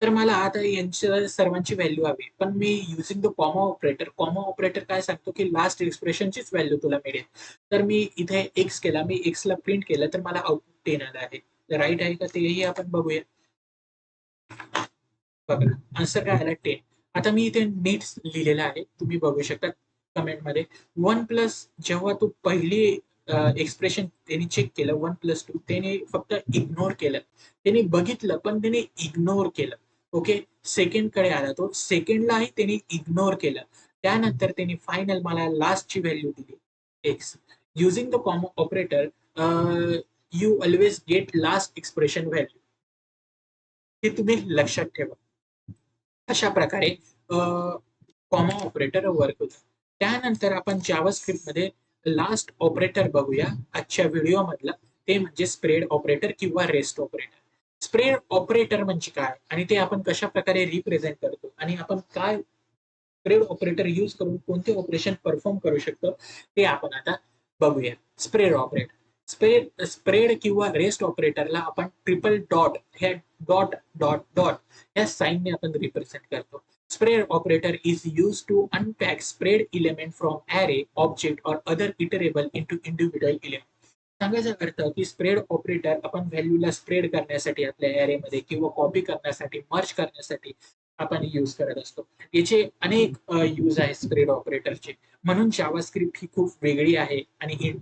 तर मला आता यांच्या सर्वांची व्हॅल्यू हवी, पण मी युजिंग द कॉमा ऑपरेटर काय सांगतो की लास्ट एक्सप्रेशनचीच व्हॅल्यू तुला मिळेल. तर मी इथे एक्स केला, मी एक्सला प्रिंट केलं, तर मला आउटपुट 10 आलं आहे. राईट आहे का तेही आपण बघूया. बघा आन्सर काय आला 10. आता मी इथे नीट लिहिलेलं आहे, तुम्ही बघू शकता कमेंटमध्ये. 1 प्लस जेव्हा तू पहिली एक्सप्रेशन त्यांनी चेक केलं 1 प्लस 2, त्याने फक्त इग्नोर केलं, त्याने बघितलं पण त्याने इग्नोर केलं. ओके, सेकंड कडे आला तो, सेकंडलाही त्यांनी इग्नोर केलं. त्यानंतर त्यांनी फायनल मला लास्टची व्हॅल्यू दिली x. Using the comma operator you always get last expression value, हे तुम्ही लक्षात ठेवा. अशा प्रकारे कॉमा ऑपरेटर वर्क होतं. त्यानंतर आपण जावास्क्रिप्ट मध्ये लास्ट ऑपरेटर बघूया आजच्या व्हिडिओ मधला, ते म्हणजे स्प्रेड ऑपरेटर किंवा रेस्ट ऑपरेटर. स्प्रेड ऑपरेटर म्हणजे काय आणि ते आपण कशा प्रकारे रिप्रेझेंट करतो आणि आपण काय स्प्रेड ऑपरेटर यूज करून कोणते ऑपरेशन परफॉर्म करू शकतो ते आपण आता बघूया. स्प्रेड ऑपरेटर, स्प्रेड किंवा रेस्ट ऑपरेटरला आपण ट्रिपल डॉट, ह्या डॉट डॉट डॉट या साईनने आपण रिप्रेझेंट करतो. Spread operator is used to unpack spread element from array, object or other iterable into individual element. सांगायचा अर्थ की स्प्रेड ऑपरेटर आपण व्हॅल्यूला स्प्रेड करण्यासाठी आपल्या ऍरे मध्ये किंवा कॉपी करण्यासाठी, मर्ज करण्यासाठी आपण यूज करत असतो. याचे अनेक यूज आहेत स्प्रेड ऑपरेटरचे, म्हणून जावास्क्रिप्ट ही खूप वेगळी आहे आणि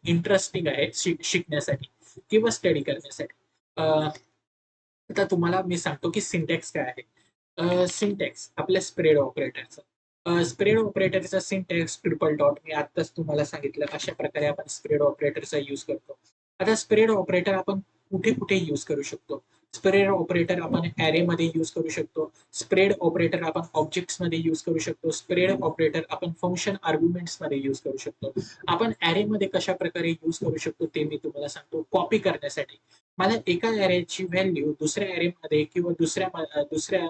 इंटरेस्टिंग आहे शिकण्यासाठी किंवा स्टडी करण्यासाठी. आता तुम्हाला मी सांगतो की सिंटॅक्स काय आहे. सिंटॅक्स आपल्या स्प्रेड ऑपरेटरचा, स्प्रेड ऑपरेटरचा सिंटॅक्स ट्रिपल डॉट, मी आत्ताच तुम्हाला सांगितलं अशा प्रकारे आपण स्प्रेड ऑपरेटरचा यूज करतो. आता स्प्रेड ऑपरेटर आपण कुठे कुठे यूज करू शकतो. स्प्रेड ऑपरेटर आपण ऍरे मध्ये यूज करू शकतो. स्प्रेड ऑपरेटर आपण ऑब्जेक्ट्स मध्ये यूज करू शकतो. स्प्रेड ऑपरेटर आपण फंक्शन आर्ग्युमेंट्स मध्ये यूज करू शकतो. आपण ऍरे मध्ये कशा प्रकारे यूज करू शकतो ते मी तुम्हाला सांगतो. कॉपी करण्यासाठी मला एका ॲरेची व्हॅल्यू दुसऱ्या ॲरेमध्ये किंवा दुसऱ्या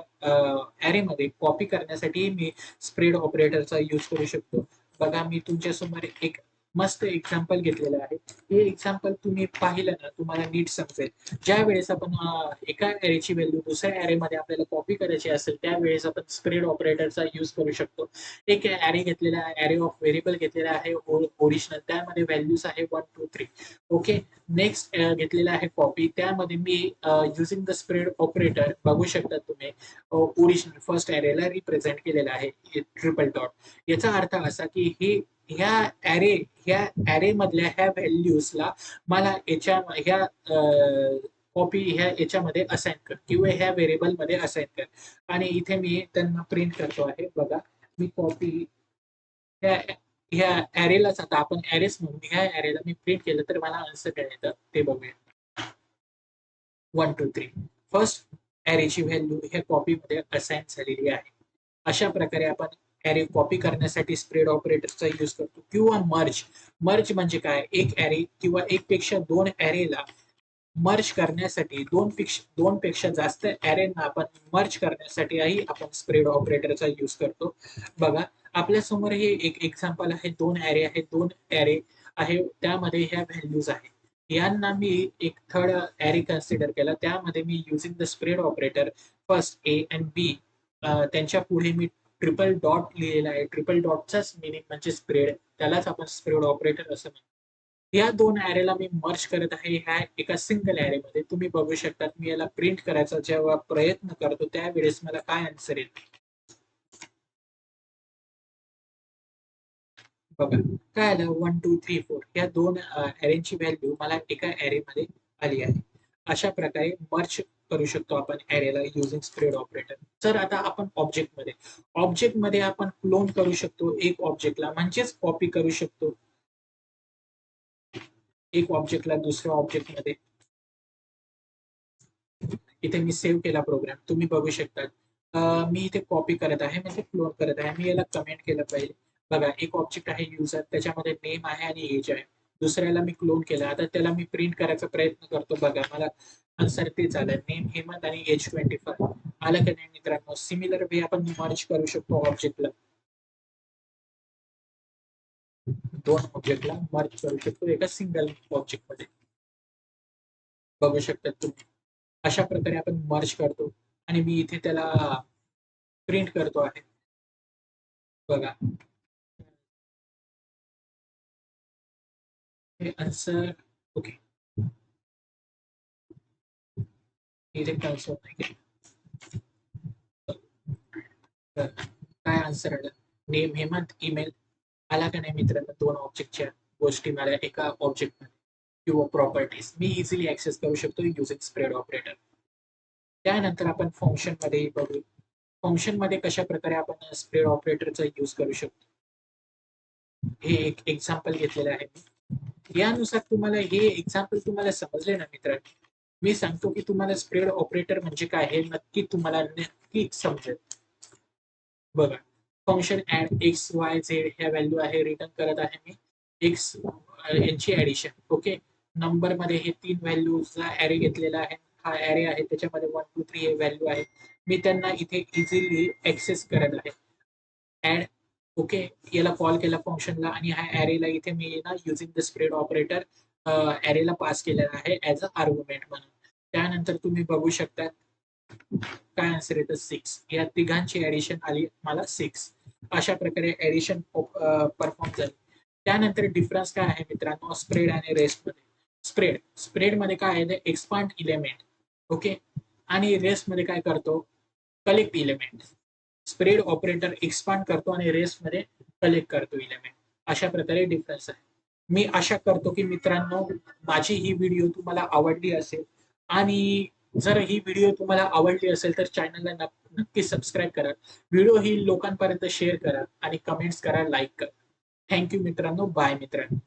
ॲरेमध्ये कॉपी करण्यासाठी मी स्प्रेड ऑपरेटरचा यूज करू शकतो. बघा मी तुमच्यासमोर एक मस्त एक्झाम्पल घेतलेलं आहे. हे एक्झाम्पल तुम्ही पाहिलं ना तुम्हाला नीट समजेल. ज्या वेळेस आपण एका ॲरेची व्हॅल्यू दुसऱ्या ॲरेमध्ये आपल्याला कॉपी करायची असेल त्यावेळेस आपण स्प्रेड ऑपरेटरचा यूज करू शकतो. एक ॲरे घेतलेला आहे, ॲरे ऑफ व्हेरिएबल घेतलेला आहे ओरिजिनल, त्यामध्ये व्हॅल्यूज आहे 1 2 3. ओके, नेक्स्ट घेतलेला आहे कॉपी, त्यामध्ये मी युजिंग द स्प्रेड ऑपरेटर बघू शकता तुम्ही ओरिजिनल फर्स्ट ॲरेला रिप्रेझेंट केलेला आहे ट्रिपल डॉट. याचा अर्थ असा की हे ह्या ॲरे मधल्या ह्या व्हॅल्यूजला मला ह्या कॉपी ह्या याच्यामध्ये असाइन कर किंवा ह्या व्हेरिएबल मध्ये असाइन कर, आणि इथे मी त्यांना प्रिंट करतो आहे. बघा मी कॉपी ह्या ह्या ॲरेलाच, आता आपण ॲरेस म्हणून ह्या ॲरेला मी प्रिंट केलं तर मला आन्सर काय येतं ते बघूया. 1 2 3 फर्स्ट ॲरेची व्हॅल्यू ह्या कॉपीमध्ये असाइन झालेली आहे. अशा प्रकारे आपण ॲरे कॉपी करण्यासाठी स्प्रेड ऑपरेटरचा यूज करतो. किंवा मर्ज, मर्ज म्हणजे काय, एक ॲरे किंवा एक पेक्षा दोन ॲरेला मर्ज करण्यासाठी, दोन पेक्षा जास्त ॲरेना आपण मर्ज करण्यासाठीही आपण स्प्रेड ऑपरेटरचा यूज करतो. बघा आपल्या समोर हे एक एक्झाम्पल आहे, दोन ॲरे आहेत, दोन ॲरे आहे, त्यामध्ये ह्या व्हॅल्यूज आहेत. यांना मी एक थर्ड ॲरे कन्सिडर केला, त्यामध्ये मी using the spread operator first A and B, त्यांच्या पुढे मी ट्रिपल डॉट लिहिलेला आहे. ट्रिपल डॉटचाच मिनिंग म्हणजे स्प्रेड, त्यालाच आपण स्प्रेड ऑपरेटर असं म्हणतो. या दोन ॲरेला मी मर्ज करत आहे ह्या एका सिंगल ॲरेमध्ये. तुम्ही बघू शकता मी याला प्रिंट करायचा जेव्हा प्रयत्न करतो त्यावेळेस मला काय आन्सर येईल बघा. काय आलं 1 2 3 4, या दोन ॲरेची व्हॅल्यू मला एका ॲरेमध्ये आली आहे. अशा प्रकारे मर्ज करू शकतो आपण ॲरेला युजिंग स्प्रेड ऑपरेटर. तर आता आपण ऑब्जेक्टमध्ये आपण क्लोन करू शकतो एक ऑब्जेक्टला, म्हणजेच कॉपी करू शकतो एक ऑब्जेक्टला दुसऱ्या ऑब्जेक्टमध्ये. इथे मी सेव्ह केला प्रोग्राम, तुम्ही बघू शकता. मी इथे कॉपी करत आहे म्हणजे क्लोन करत आहे. मी याला कमेंट केलं पाहिजे. बघा एक ऑब्जेक्ट आहे युजर, त्याच्यामध्ये नेम आहे आणि एज आहे. दुसऱ्याला मी क्लोन केलं, आता त्याला मी प्रिंट करायचा प्रयत्न करतो. बघा मला आन्सर तेच आलं, नेम हेमंत आणि एज 25. आलं का नाही मित्रांनो? सिमिलर वे आपण मर्ज करू शकतो ऑब्जेक्टला, दोन ऑब्जेक्टला मर्ज करू शकतो एका सिंगल ऑब्जेक्टमध्ये. बघू शकता तुम्ही अशा प्रकारे आपण मर्ज करतो. आणि मी इथे त्याला प्रिंट करतो आहे. बघा, हे आन्सर. ओके, इथे कन्सोल नाही केलं. तर काय आन्सर आलं? नेम हेमंत, ईमेल आला का नाही मित्रांनो? दोन ऑब्जेक्टच्या गोष्टी मला एका ऑब्जेक्ट किंवा प्रॉपर्टीज मी इझिली ऍक्सेस करू शकतो युजिंग स्प्रेड ऑपरेटर. त्यानंतर आपण फंक्शन मध्ये बघू. फंक्शन मध्ये कशा प्रकारे आपण स्प्रेड ऑपरेटरचा यूज करू शकतो, हे एक एक्झाम्पल घेतलेलं आहे. यानुसार तुम्हाला हे एक्झाम्पल तुम्हाला समजले ना मित्रांनो, मी सांगतो की तुम्हाला स्प्रेड ऑपरेटर म्हणजे काय हे नक्की तुम्हाला नक्की समजेल. बघा, function add X Y Z ह्या व्हॅल्यू आहे, रिटर्न करत आहे मी एक्स यांची ऍडिशन. ओके, नंबर मध्ये हे 3 व्हॅल्यूजचा ऍरे घेतलेला आहे. हा ऍरे आहे, त्याच्यामध्ये 1 2 3 हे व्हॅल्यू आहे. मी त्यांना इथे इझिली ऍक्सेस करत आहे. ऍड, ओके, याला कॉल केला फंक्शनला आणि ह्या ऍरेला इथे मी ना युझिंग द स्प्रेड ऑपरेटर ऍरेला पास केलेला आहे ऍज अ आर्ग्युमेंट म्हणून. त्यानंतर तुम्ही बघू शकता काय आन्सर येतं 6. या तिघांची ऍडिशन आली मला 6. अशा प्रकारे ऍडिशन परफॉर्म झाली. त्यानंतर डिफरन्स काय आहे मित्रांनो स्प्रेड आणि रेस्ट मध्ये? स्प्रेड मध्ये काय आहे, एक्सपांड इलेमेंट. ओके, आणि रेस्ट मध्ये काय करतो, collect element. Spread operator expand करतो आणि रेस्ट मध्ये कलेक्ट करतो इलेमेंट. अशा प्रकारे डिफरन्स आहे. मी आशा करतो की मित्रांनो माझी ही व्हिडिओ तुम्हाला आवडली असेल, आणि जर ही व्हिडिओ तुम्हाला आवडली असेल तर चॅनलला नक्की सबस्क्राईब करा. व्हिडिओ ही लोकांपर्यंत शेअर करा आणि कमेंट्स करा, लाईक करा. थँक्यू मित्रांनो, बाय मित्रांनो.